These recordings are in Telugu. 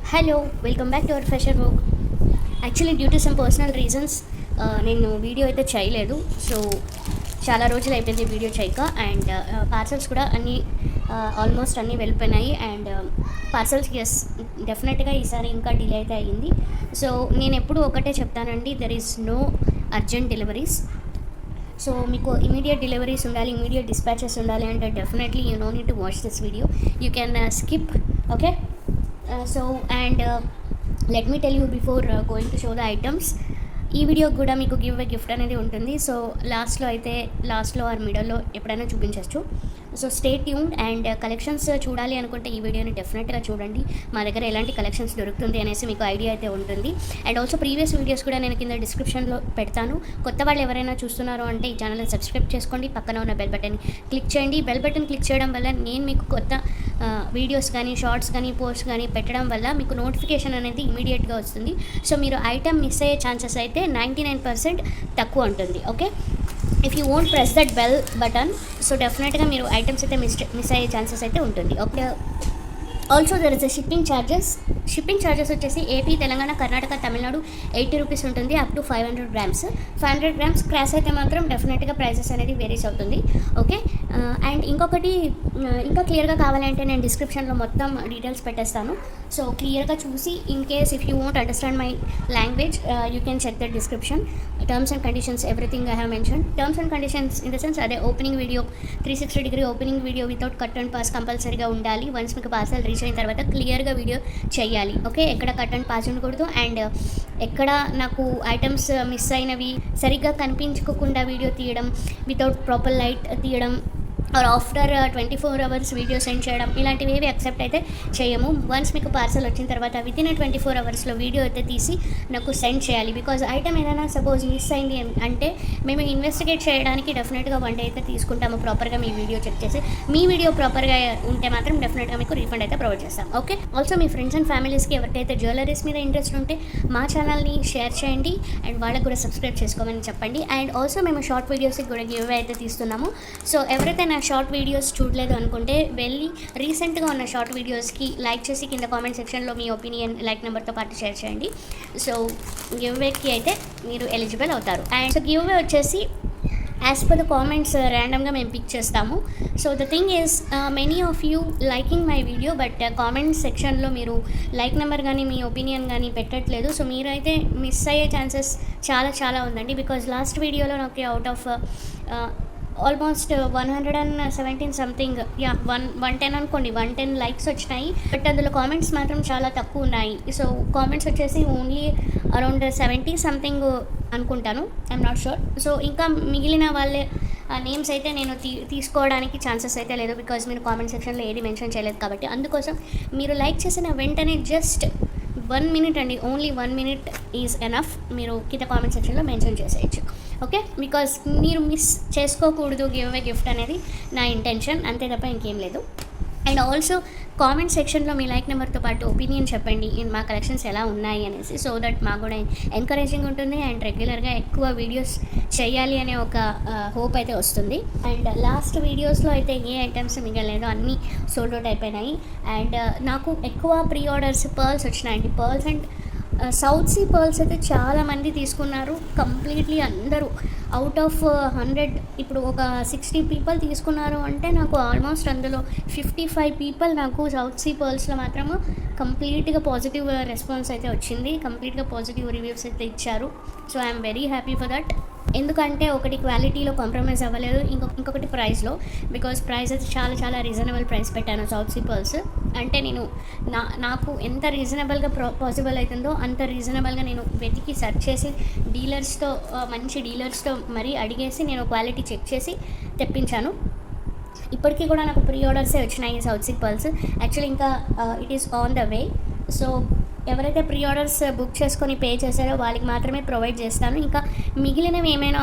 Hello, welcome back to our fresher work. Actually due to some personal reasons నేను వీడియో అయితే చేయలేదు. సో చాలా రోజులు అయిపోయింది వీడియో చేయక. అండ్ పార్సల్స్ కూడా అన్నీ ఆల్మోస్ట్ అన్నీ వెళ్ళిపోయినాయి. అండ్ పార్సల్స్ ఎస్ డెఫినెట్గా ఈసారి ఇంకా డిలే అయితే అయ్యింది. సో నేను ఎప్పుడు ఒకటే చెప్తానండి, there is no urgent deliveries. So మీకు ఇమీడియట్ డెలివరీస్ ఉండాలి, ఇమీడియట్ డిస్పాచెస్ ఉండాలి అంటే definitely you know need to watch this video. You can skip, okay. So and let me tell you before going to show the items, ఈ వీడియో కూడా మీకు గివ్ అవే గిఫ్ట్ అనేది ఉంటుంది. సో లాస్ట్లో ఆర్ మిడల్లో ఎప్పుడైనా చూపించవచ్చు. So stay tuned. And collections చూడాలి అనుకుంటే ఈ వీడియోని డెఫినెట్గా చూడండి. మా దగ్గర ఎలాంటి కలెక్షన్స్ దొరుకుతుంది అనేసి మీకు ఐడియా అయితే ఉంటుంది. అండ్ ఆల్సో ప్రీవియస్ వీడియోస్ కూడా నేను కింద డిస్క్రిప్షన్లో పెడతాను. కొత్త వాళ్ళు ఎవరైనా చూస్తున్నారో అంటే ఈ ఛానల్ని సబ్స్క్రైబ్ చేసుకోండి, పక్కన ఉన్న బెల్ బటన్ క్లిక్ చేయండి. బెల్ బటన్ క్లిక్ చేయడం వల్ల నేను మీకు కొత్త వీడియోస్ కానీ షార్ట్స్ కానీ పోస్ట్ కానీ పెట్టడం వల్ల మీకు నోటిఫికేషన్ అనేది ఇమీడియట్గా వస్తుంది. సో మీరు ఐటమ్ మిస్ అయ్యే ఛాన్సెస్ అయితే 99% తక్కువ ఉంటుంది, okay. If you won't press that bell button, so డెఫినెట్గా మీరు ఐటమ్స్ అయితే మిస్ అయ్యే ఛాన్సెస్ అయితే ఉంటుంది, okay. Also there is shipping charges వచ్చేసి ఏపీ, తెలంగాణ, కర్ణాటక, తమిళనాడు 80 రూపీస్ ఉంటుంది up to 500 grams. 500 grams cross అయితే మాత్రం డెఫినెట్గా ప్రైజెస్ అనేది వేరీస్ అవుతుంది, ఓకే. అండ్ ఇంకొకటి ఇంకా క్లియర్గా కావాలంటే నేను డిస్క్రిప్షన్లో మొత్తం డీటెయిల్స్ పెట్టేస్తాను. సో క్లియర్గా చూసి in case if you won't understand my language you can check the description. Terms and conditions everything I have mention. Terms and conditions in the sense అదే opening video 360 opening video without cut and pass కంపల్సరీగా ఉండాలి. వన్స్ మీకు పార్సల్ రీచ్ అయిన తర్వాత క్లియర్గా వీడియో చేయాలి, ఓకే. ఎక్కడ కట్ అండ్ పాస్ ఉండకూడదు. అండ్ ఎక్కడ నాకు ఐటమ్స్ మిస్ అయినవి సరిగ్గా కనిపించుకోకుండా వీడియో తీయడం, వితౌట్ ప్రాపర్ లైట్ తీయడం or after 24 hours video send చేయడం, ఇలాంటివి ఏవి యాక్సెప్ట్ అయితే చేయము. వన్స్ మీకు పార్సల్ వచ్చిన తర్వాత వితిన్ 24 hours వీడియో అయితే తీసి నాకు సెండ్ చేయాలి. బికాజ్ ఐటమ్ ఏదైనా సపోజ్ మిస్ అయింది అంటే మేము ఇన్వెస్టిగేట్ చేయడానికి డెఫినెట్గా 1 day అయితే తీసుకుంటాము ప్రాపర్గా మీ వీడియో చెక్ చేసి. మీ వీడియో ప్రాపర్గా ఉంటే మాత్రం డెఫినెట్గా మీకు రీఫండ్ అయితే ప్రొవైడ్ చేస్తాం, ఓకే. ఆల్సో మీ ఫ్రెండ్స్ అండ్ ఫ్యామిలీస్కి ఎవరికైతే జ్యువెలరీస్ మీద ఇంట్రెస్ట్ ఉంటే మా ఛానల్ని షేర్ చేయండి అండ్ వాళ్ళకి కూడా సబ్స్క్రైబ్ చేసుకోమని చెప్పండి. అండ్ ఆల్సో మేము షార్ట్ వీడియోస్కి కూడా గివ్ అవే అయితే తీస్తున్నాము. సో ఎవరైతే నా షార్ట్ వీడియోస్ చూడలేదు అనుకుంటే వెళ్ళి రీసెంట్గా ఉన్న షార్ట్ వీడియోస్కి లైక్ చేసి కింద కామెంట్ సెక్షన్లో మీ ఒపీనియన్ లైక్ నెంబర్తో పాటు షేర్ చేయండి. సో గివ్ అవేకి అయితే మీరు ఎలిజిబుల్ అవుతారు. అండ్ సో గివ్ అవే వచ్చేసి యాజ్ పర్ ద కామెంట్స్ ర్యాండమ్గా మేము పిక్ చేస్తాము. So the thing is many of you liking my video, but comment సెక్షన్లో మీరు లైక్ నెంబర్ కానీ మీ ఒపీనియన్ కానీ పెట్టట్లేదు. సో మీరైతే మిస్ అయ్యే ఛాన్సెస్ చాలా ఉందండి. బికాజ్ లాస్ట్ వీడియోలో నాకు అవుట్ ఆఫ్ ఆల్మోస్ట్ 117 సంథింగ్ 110 అనుకోండి, 110 లైక్స్ వచ్చినాయి. బట్ అందులో కామెంట్స్ మాత్రం చాలా తక్కువ ఉన్నాయి. సో కామెంట్స్ వచ్చేసి ఓన్లీ అరౌండ్ 70 సంథింగ్ అనుకుంటాను, ఐఎమ్ నాట్ షూర్. సో ఇంకా మిగిలిన వాళ్ళే నేమ్స్ అయితే నేను తీసుకోవడానికి ఛాన్సెస్ అయితే లేదు, బికాజ్ మీరు కామెంట్ సెక్షన్లో ఏది మెన్షన్ చేయలేదు కాబట్టి. అందుకోసం మీరు లైక్ చేసిన వెంటనే జస్ట్ 1 minute అండి, ఓన్లీ 1 minute ఈజ్ ఎనఫ్. మీరు కింద కామెంట్ సెక్షన్లో మెన్షన్ చేసేయచ్చు, ఓకే. బికాజ్ మీరు మిస్ చేసుకోకూడదు గివ్ అవే గిఫ్ట్ అనేది నా ఇంటెన్షన్, అంతే తప్ప ఇంకేం లేదు. అండ్ ఆల్సో కామెంట్ సెక్షన్లో మీ లైక్ నెంబర్తో పాటు ఒపీనియన్ చెప్పండి మా కలెక్షన్స్ ఎలా ఉన్నాయి అనేసి. సో దట్ మాకు కూడా ఎంకరేజింగ్ ఉంటుంది అండ్ రెగ్యులర్గా ఎక్కువ వీడియోస్ చేయాలి అనే ఒక హోప్ అయితే వస్తుంది. అండ్ లాస్ట్ వీడియోస్లో అయితే ఏ ఐటమ్స్ మిగలేదు, అన్నీ సోల్డ్ అవుట్ అయిపోయినాయి. అండ్ నాకు ఎక్కువ ప్రీ ఆర్డర్స్ పర్ల్స్ వచ్చినాయండి. Pearls and south sea pearls అయితే చాలామంది తీసుకున్నారు. కంప్లీట్లీ అందరూ అవుట్ ఆఫ్ 100 ఇప్పుడు ఒక 60 people తీసుకున్నారు అంటే నాకు ఆల్మోస్ట్ అందులో 55 people నాకు సౌత్ సీ పర్ల్స్లో మాత్రము కంప్లీట్గా పాజిటివ్ రెస్పాన్స్ అయితే వచ్చింది, కంప్లీట్గా పాజిటివ్ రివ్యూస్ అయితే ఇచ్చారు. So I'm very happy for that. ఎందుకంటే ఒకటి క్వాలిటీలో కాంప్రమైజ్ అవ్వలేదు, ఇంకొకటి ప్రైస్లో. బికాజ్ ప్రైస్ అయితే చాలా రీజనబుల్ ప్రైస్ పెట్టాను సౌత్ సీ పర్ల్స్ అంటే. నేను నాకు ఎంత రీజనబుల్గా పాసిబుల్ అవుతుందో అంత రీజనబుల్గా నేను వెతికి సెర్చ్ చేసి డీలర్స్తో మంచి డీలర్స్తో మరీ అడిగేసి నేను క్వాలిటీ చెక్ చేసి తెప్పించాను. ఇప్పటికీ కూడా నాకు ప్రీ ఆర్డర్సే వచ్చినాయి సౌత్ సీ పర్ల్స్. యాక్చువల్లీ ఇంకా it is on the way. So ఎవరైతే ప్రీ ఆర్డర్స్ బుక్ చేసుకొని పే చేశారో వాళ్ళకి మాత్రమే ప్రొవైడ్ చేస్తాను. ఇంకా మిగిలినవి ఏమైనా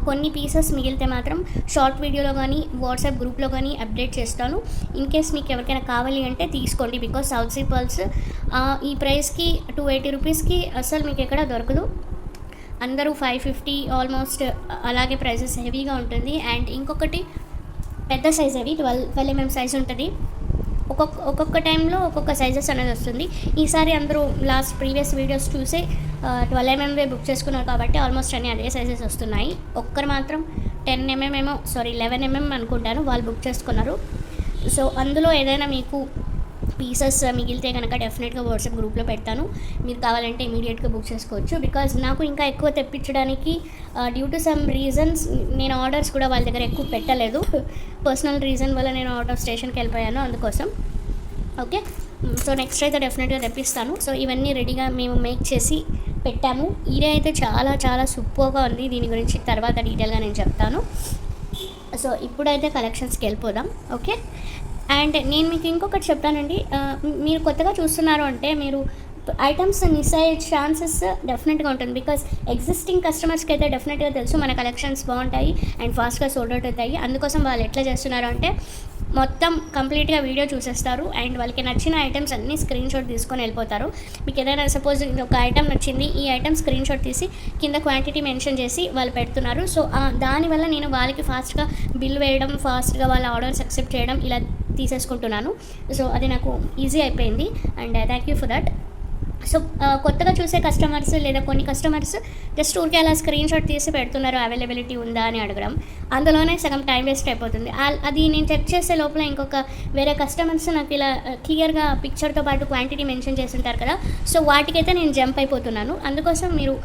కొన్ని పీసెస్ మిగిలితే మాత్రం షార్ట్ వీడియోలో కానీ వాట్సాప్ గ్రూప్లో కానీ అప్డేట్ చేస్తాను. ఇన్ కేస్ మీకు ఎవరికైనా కావాలి అంటే తీసుకోండి. బికాజ్ సౌత్ సీ పర్ల్స్ ఈ ప్రైస్కి 280 రూపీస్కి అసలు మీకు ఎక్కడ దొరకదు. అందరూ 550 ఆల్మోస్ట్ అలాగే ప్రైసెస్ హెవీగా ఉంటుంది. అండ్ ఇంకొకటి పెద్ద సైజ్ అవి 12 mm సైజ్ ఉంటుంది. ఒక్కొక్క టైంలో ఒక్కొక్క సైజెస్ అనేది వస్తుంది. ఈసారి అందరూ ప్రీవియస్ వీడియోస్ చూసి 12mm బుక్ చేసుకున్నారు కాబట్టి ఆల్మోస్ట్ అన్ని అదే సైజెస్ వస్తున్నాయి. ఒక్కరు మాత్రం 11mm అనుకుంటాను వాళ్ళు బుక్ చేసుకున్నారు. సో అందులో ఏదైనా మీకు పీసెస్ మిగిలితే కనుక డెఫినెట్గా వాట్సాప్ గ్రూప్లో పెడతాను. మీరు కావాలంటే ఇమీడియట్గా బుక్ చేసుకోవచ్చు. బికాజ్ నాకు ఇంకా ఎక్కువ తెప్పించడానికి డ్యూ టు సమ్ రీజన్స్ నేను ఆర్డర్స్ కూడా వాళ్ళ దగ్గర ఎక్కువ పెట్టలేదు. పర్సనల్ రీజన్ వల్ల నేను అవుట్ ఆఫ్ స్టేషన్కి వెళ్ళిపోయాను అందుకోసం. ఓకే, సో నెక్స్ట్ అయితే డెఫినెట్గా తెప్పిస్తాను. సో ఇవన్నీ రెడీగా మేము మేక్ చేసి పెట్టాము. ఇది అయితే చాలా చాలా సూపర్గా ఉంది. దీని గురించి తర్వాత డీటెయిల్గా నేను చెప్తాను. సో ఇప్పుడైతే కలెక్షన్స్కి వెళ్ళిపోదాం. ఓకే, అండ్ నేను మీకు ఇంకొకటి చెప్తానండి. మీరు కొత్తగా చూస్తున్నారు అంటే మీరు ఐటమ్స్ మిస్ అయ్యే ఛాన్సెస్ డెఫినెట్గా ఉంటుంది. బికాస్ ఎగ్జిస్టింగ్ కస్టమర్స్కి అయితే డెఫినెట్గా తెలుసు మన కలెక్షన్స్ బాగుంటాయి అండ్ ఫాస్ట్గా సోల్డ్ అవుట్ అవుతాయి. అందుకోసం వాళ్ళు ఎట్లా చేస్తున్నారు అంటే మొత్తం కంప్లీట్గా వీడియో చూసేస్తారు అండ్ వాళ్ళకి నచ్చిన ఐటమ్స్ అన్నీ స్క్రీన్ షాట్ తీసుకొని వెళ్ళిపోతారు. మీకు ఏదైనా సపోజ్ ఒక ఐటమ్ నచ్చింది, ఈ ఐటమ్ స్క్రీన్ షాట్ తీసి కింద క్వాంటిటీ మెన్షన్ చేసి వాళ్ళు పెడుతున్నారు. సో దానివల్ల నేను వాళ్ళకి ఫాస్ట్గా బిల్ వేయడం, ఫాస్ట్గా వాళ్ళ ఆర్డర్స్ యాక్సెప్ట్ చేయడం ఇలా తీసేసుకుంటున్నాను. సో అది నాకు ఈజీ అయిపోయింది and thank you for that. So కొత్తగా చూసే కస్టమర్స్ లేదా కొన్ని కస్టమర్స్ జస్ట్ ఊరికే అలా స్క్రీన్ షాట్ తీసి పెడుతున్నారు అవైలబిలిటీ ఉందా అని అడగడం, అందులోనే సగం టైం వేస్ట్ అయిపోతుంది. అది నేను చెక్ చేసే లోపల ఇంకొక వేరే కస్టమర్స్ నాకు ఇలా క్లియర్గా పిక్చర్తో పాటు క్వాంటిటీ మెన్షన్ చేసి ఉంటారు కదా, సో వాటికైతే నేను జంప్ అయిపోతున్నాను. అందుకోసం మీరు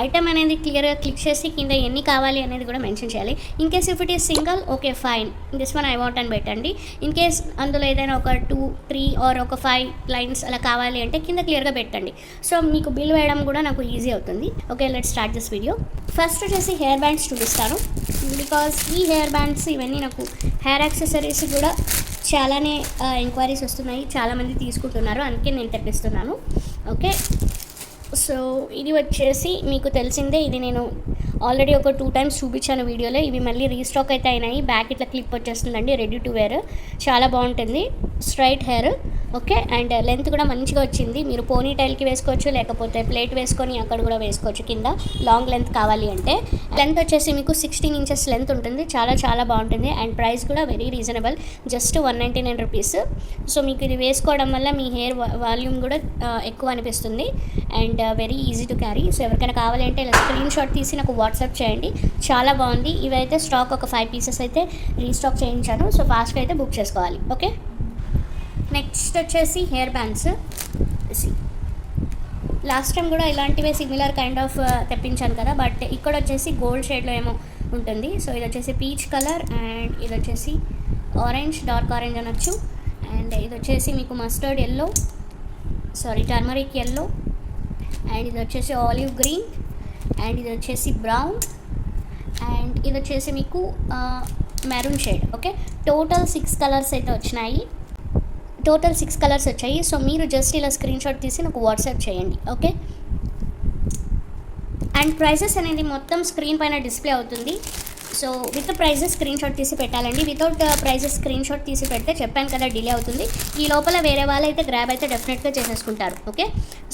ఐటమ్ అనేది క్లియర్గా క్లిక్ చేసి కింద ఎన్ని కావాలి అనేది కూడా మెన్షన్ చేయాలి. In case if it is single, okay fine, this one I want అని పెట్టండి. ఇన్ కేస్ అందులో ఏదైనా ఒక 2, 3 ఆర్ ఒక 5 లైన్స్ అలా కావాలి అంటే కింద క్లియర్గా పెట్టండి. సో మీకు బిల్ వేయడం కూడా నాకు ఈజీ అవుతుంది. Okay, let's start this video. First వచ్చేసి హెయిర్ బ్యాండ్స్ చూపిస్తాను. బికాజ్ ఈ హెయిర్ బ్యాండ్స్ ఇవన్నీ నాకు హెయిర్ యాక్సెసరీస్ కూడా చాలానే ఎంక్వైరీస్ వస్తున్నాయి, చాలామంది తీసుకుంటున్నారు, అందుకే నేను తెప్పిస్తున్నాను. ఓకే, సో ఇది వచ్చేసి మీకు తెలిసిందే, ఇది నేను ఆల్రెడీ ఒక 2 times చూపించాను వీడియోలో. ఇవి మళ్ళీ రీస్టాక్ అయితే అయినాయి. బ్యాక్ ఇట్లా క్లిప్ వచ్చేస్తుందండి, రెడీ టు వేర్, చాలా బాగుంటుంది. Straight hair, okay, and length కూడా మంచిగా వచ్చింది. మీరు పోనీ టైల్కి వేసుకోవచ్చు, లేకపోతే ప్లేట్ వేసుకొని అక్కడ కూడా వేసుకోవచ్చు కింద, లాంగ్ లెంత్ కావాలి అంటే. లెంత్ వచ్చేసి మీకు 16 inches లెంత్ ఉంటుంది. చాలా చాలా బాగుంటుంది అండ్ ప్రైస్ కూడా very reasonable, just 199 rupees. So మీకు ఇది వేసుకోవడం వల్ల మీ హెయిర్ వాల్యూమ్ కూడా ఎక్కువ అనిపిస్తుంది and very easy to carry. So ఎవరికైనా కావాలి అంటే ఇలా స్క్రీన్ షాట్ తీసి నాకు వాట్సాప్ చేయండి, చాలా బాగుంది. ఇవైతే స్టాక్ ఒక 5 pieces అయితే రీస్టాక్ చేయించాను. సో ఫాస్ట్గా అయితే బుక్ చేసుకోవాలి. ఓకే, నెక్స్ట్ వచ్చేసి హెయిర్ బ్యాండ్స్. లాస్ట్ టైం కూడా ఇలాంటివే సిమిలర్ కైండ్ ఆఫ్ తెప్పించాను కదా, బట్ ఇక్కడ వచ్చేసి గోల్డ్ షేడ్లో ఏమో ఉంటుంది. సో ఇది వచ్చేసి పీచ్ కలర్ అండ్ ఇది వచ్చేసి ఆరెంజ్, డార్క్ ఆరెంజ్ అనొచ్చు. అండ్ ఇది వచ్చేసి మీకు mustard yellow, turmeric yellow, and ఇది వచ్చేసి ఆలివ్ గ్రీన్, అండ్ ఇది వచ్చేసి బ్రౌన్, అండ్ ఇది వచ్చేసి మీకు maroon shade. Okay, total 6 colours అయితే వచ్చినాయి. టోటల్ 6 కలర్స్ వచ్చాయి. సో మీరు జస్ట్ ఇలా స్క్రీన్ షాట్ తీసి నాకు వాట్సాప్ చేయండి. ఓకే, అండ్ ప్రైజెస్ అనేది మొత్తం స్క్రీన్ పైన డిస్ప్లే అవుతుంది. So with prices screen shot తీసి పెట్టాలండి. వితౌట్ ప్రైజెస్ స్క్రీన్ షాట్ తీసి పెడితే చెప్పాను కదా డిలే అవుతుంది. ఈ లోపల వేరే వాళ్ళు అయితే గ్రాబ్ అయితే డెఫినెట్గా చేసేసుకుంటారు. ఓకే,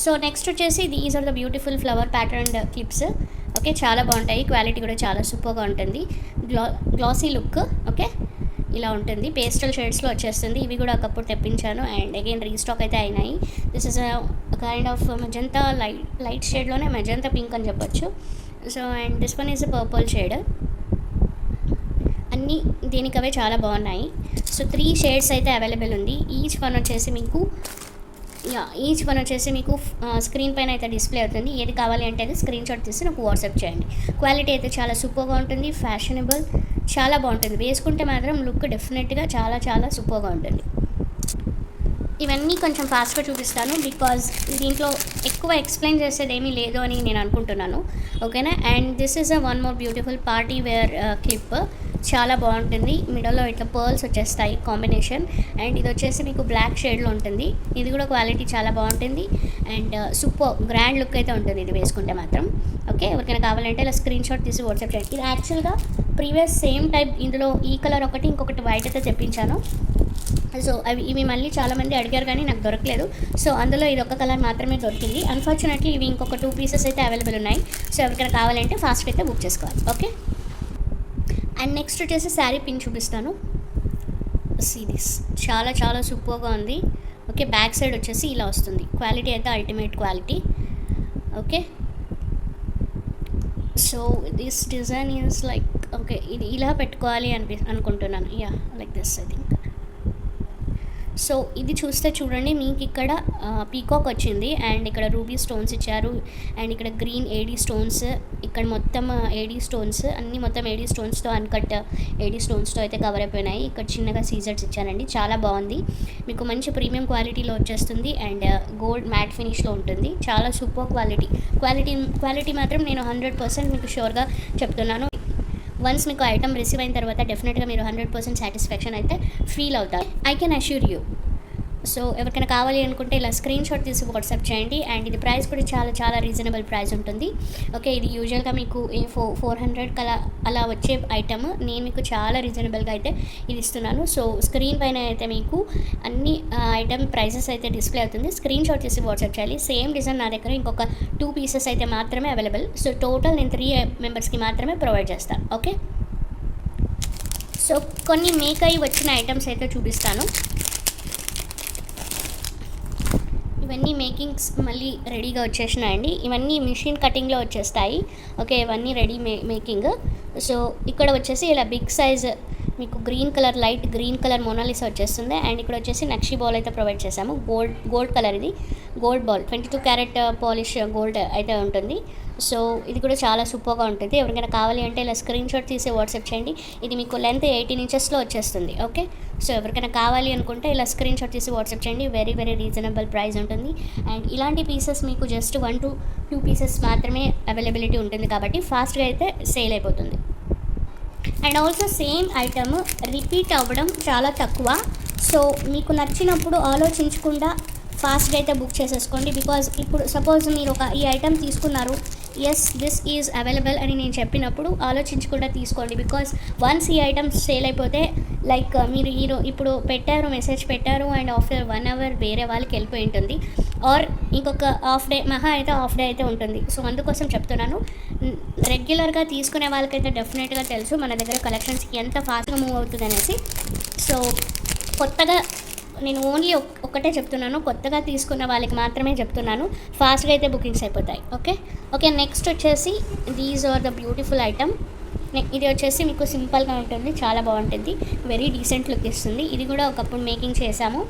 సో నెక్స్ట్ వచ్చేసి these are the beautiful flower pattern clips. Okay, చాలా బాగుంటాయి, క్వాలిటీ కూడా చాలా సూపర్గా ఉంటుంది, గ్లాసీ లుక్. ఓకే, ఇలా ఉంటుంది, పేస్టల్ షేడ్స్లో వచ్చేస్తుంది. ఇవి కూడా ఒకప్పుడు తెప్పించాను అండ్ అగైన్ రీస్టాక్ అయితే అయినాయి. This is kind of magenta light షేడ్లోనే మెజంతా పింక్ అని చెప్పొచ్చు. So and this one is purple shade. అన్నీ దీనికవే చాలా బాగున్నాయి. సో 3 shades అయితే అవైలబుల్ ఉంది. ఈచ్ వన్ వచ్చేసి మీకు స్క్రీన్ పైన అయితే డిస్ప్లే అవుతుంది. ఏది కావాలి అంటే అది స్క్రీన్ షాట్ తీసి నాకు వాట్సాప్ చేయండి. క్వాలిటీ అయితే చాలా సూపర్గా ఉంటుంది, ఫ్యాషనబుల్, చాలా బాగుంటుంది. వేసుకుంటే మాత్రం లుక్ డెఫినెట్గా చాలా చాలా సూపర్గా ఉంటుంది. ఇవన్నీ కొంచెం ఫాస్ట్గా చూపిస్తాను బికాజ్ దీంట్లో ఎక్కువ ఎక్స్ప్లెయిన్ చేసేది ఏమీ లేదు అని నేను అనుకుంటున్నాను. ఓకేనా, and this is one more beautiful party wear clip. చాలా బాగుంటుంది, మిడల్లో ఇట్లా పర్ల్స్ వచ్చేస్తాయి కాంబినేషన్. అండ్ ఇది వచ్చేసి మీకు బ్లాక్ షేడ్లో ఉంటుంది. ఇది కూడా క్వాలిటీ చాలా బాగుంటుంది అండ్ సూపర్ గ్రాండ్ లుక్ అయితే ఉంటుంది ఇది వేసుకుంటే మాత్రం. ఓకే, ఎవరికైనా కావాలంటే ఇలా స్క్రీన్ షాట్ తీసి వాట్సాప్ చేయండి. ఇది యాక్చువల్గా ప్రీవియస్ సేమ్ టైప్, ఇందులో ఈ కలర్ ఒకటి, ఇంకొకటి వైట్ అయితే తెప్పించాను. సో ఇవి మళ్ళీ చాలామంది అడిగారు కానీ నాకు దొరకలేదు. సో అందులో ఇది ఒక కలర్ మాత్రమే దొరికింది. అన్ఫార్చునేట్లీ ఇవి ఇంకొక 2 pieces అయితే అవైలబుల్ ఉన్నాయి. సో ఎవరికైనా కావాలంటే ఫాస్ట్గా అయితే బుక్ చేసుకోవాలి. ఓకే, అండ్ నెక్స్ట్ వచ్చేసి శారీ పిన్ చూపిస్తాను. సిరీస్ చాలా చాలా సూపర్గా ఉంది. ఓకే, బ్యాక్ సైడ్ వచ్చేసి ఇలా వస్తుంది. క్వాలిటీ అయితే ultimate quality. Okay, so this design is like okay, ఇది ఇలా పెట్టుకోవాలి అనుకుంటున్నాను. Yeah, like this I think. So ఇది చూస్తే చూడండి, మీకు ఇక్కడ పీకాక్ వచ్చింది అండ్ ఇక్కడ రూబీ స్టోన్స్ ఇచ్చారు అండ్ ఇక్కడ గ్రీన్ ఏడీ స్టోన్స్, ఇక్కడ మొత్తం ఏడీ స్టోన్స్ అన్నీ మొత్తం ఏడీ స్టోన్స్తో అన్కట్ ఏడీ స్టోన్స్తో అయితే కవర్ అయిపోయినాయి. ఇక్కడ చిన్నగా సీజర్స్ ఇచ్చానండి, చాలా బాగుంది. మీకు మంచి ప్రీమియం క్వాలిటీలో వచ్చేస్తుంది అండ్ గోల్డ్ మ్యాట్ ఫినిష్లో ఉంటుంది. చాలా సూపర్ క్వాలిటీ మాత్రం నేను 100% మీకు షూర్గా చెప్తున్నాను. వన్స్ మీకు ఐటమ్ రిసీవ్ అయిన తర్వాత డెఫినెట్గా మీరు 100% సాటిస్ఫాక్షన్ అయితే ఫీల్ అవుతారు. I can assure you. So ఎవరికైనా కావాలి అనుకుంటే ఇలా స్క్రీన్ షాట్ తీసి వాట్సాప్ చేయండి. అండ్ ఇది ప్రైస్ కూడా చాలా చాలా రీజనబుల్ ప్రైస్ ఉంటుంది. ఓకే, ఇది యూజువల్గా మీకు 400 అలా వచ్చే ఐటమ్, నేను మీకు చాలా రీజనబుల్గా అయితే ఇది ఇస్తున్నాను. సో స్క్రీన్ పైన అయితే మీకు అన్ని ఐటమ్ ప్రైసెస్ అయితే డిస్ప్లే అవుతుంది. స్క్రీన్ షాట్ తీసి వాట్సాప్ చేయాలి. సేమ్ డిజైన్ నా దగ్గర ఇంకొక 2 పీసెస్ అయితే మాత్రమే అవైలబుల్. సో టోటల్ నేను 3 మెంబర్స్కి మాత్రమే ప్రొవైడ్ చేస్తాను. ఓకే, సో కొన్ని మేక్ అయ్యి వచ్చిన ఐటమ్స్ అయితే చూపిస్తాను. ఇవన్నీ మేకింగ్స్ మళ్ళీ రెడీగా వచ్చేసినాయండి. ఇవన్నీ మిషన్ కటింగ్లో వచ్చేస్తాయి. ఓకే, ఇవన్నీ రెడీ మేకింగ్. సో ఇక్కడ వచ్చేసి ఇలా బిగ్ సైజ్ మీకు green colour, light green colour Mona Lisa వచ్చేస్తుంది. అండ్ ఇక్కడ వచ్చేసి నక్షి బాల్ అయితే ప్రొవైడ్ చేశాము. గోల్డ్ కలర్, ఇది gold ball 22 carat polish gold అయితే ఉంటుంది. సో ఇది కూడా చాలా సూపర్గా ఉంటుంది. ఎవరికైనా కావాలి అంటే ఇలా స్క్రీన్ షాట్ తీసి వాట్సాప్ చేయండి. ఇది మీకు లెంత్ 18 ఇంచెస్లో వచ్చేస్తుంది. ఓకే, సో ఎవరికైనా కావాలి అనుకుంటే ఇలా స్క్రీన్ షాట్ తీసి వాట్సాప్ చేయండి. వెరీ వెరీ రీజనబుల్ ప్రైస్ ఉంటుంది. అండ్ ఇలాంటి పీసెస్ మీకు జస్ట్ 1 to 2 పీసెస్ మాత్రమే అవైలబిలిటీ ఉంటుంది కాబట్టి ఫాస్ట్గా అయితే సేల్ అయిపోతుంది. And also same item repeat అవ్వడం చాలా తక్కువ. సో మీకు నచ్చినప్పుడు ఆలోచించకుండా ఫాస్ట్గా అయితే బుక్ చేసేసుకోండి. బికాజ్ ఇప్పుడు సపోజ్ మీరు ఈ ఐటమ్ తీసుకున్నారు, ఎస్ దిస్ ఈజ్ అవైలబుల్ అని నేను చెప్పినప్పుడు ఆలోచించకుండా తీసుకోండి. బికాజ్ వన్స్ ఈ ఐటమ్స్ సేల్ అయిపోతే లైక్ మీరు ఇప్పుడు మెసేజ్ పెట్టారు అండ్ ఆఫ్టర్ 1 hour వేరే వాళ్ళకి వెళ్ళిపోయి ఉంటుంది, ఆర్ ఇంకొక హాఫ్ డే అయితే ఉంటుంది. సో అందుకోసం చెప్తున్నాను, రెగ్యులర్గా తీసుకునే వాళ్ళకైతే డెఫినెట్గా తెలుసు మన దగ్గర కలెక్షన్స్ ఎంత ఫాస్ట్గా మూవ్ అవుతుంది అనేసి. సో కొత్తగా నేను ఓన్లీ ఒక్కటే చెప్తున్నాను, కొత్తగా తీసుకున్న వాళ్ళకి మాత్రమే చెప్తున్నాను, ఫాస్ట్గా అయితే బుకింగ్స్ అయిపోతాయి. ఓకే, నెక్స్ట్ వచ్చేసి these are the beautiful item. ఇది వచ్చేసి మీకు సింపుల్గా ఉంటుంది, చాలా బాగుంటుంది, వెరీ డీసెంట్ లుక్ ఇస్తుంది. ఇది కూడా ఒకప్పుడు మేకింగ్ చేశాము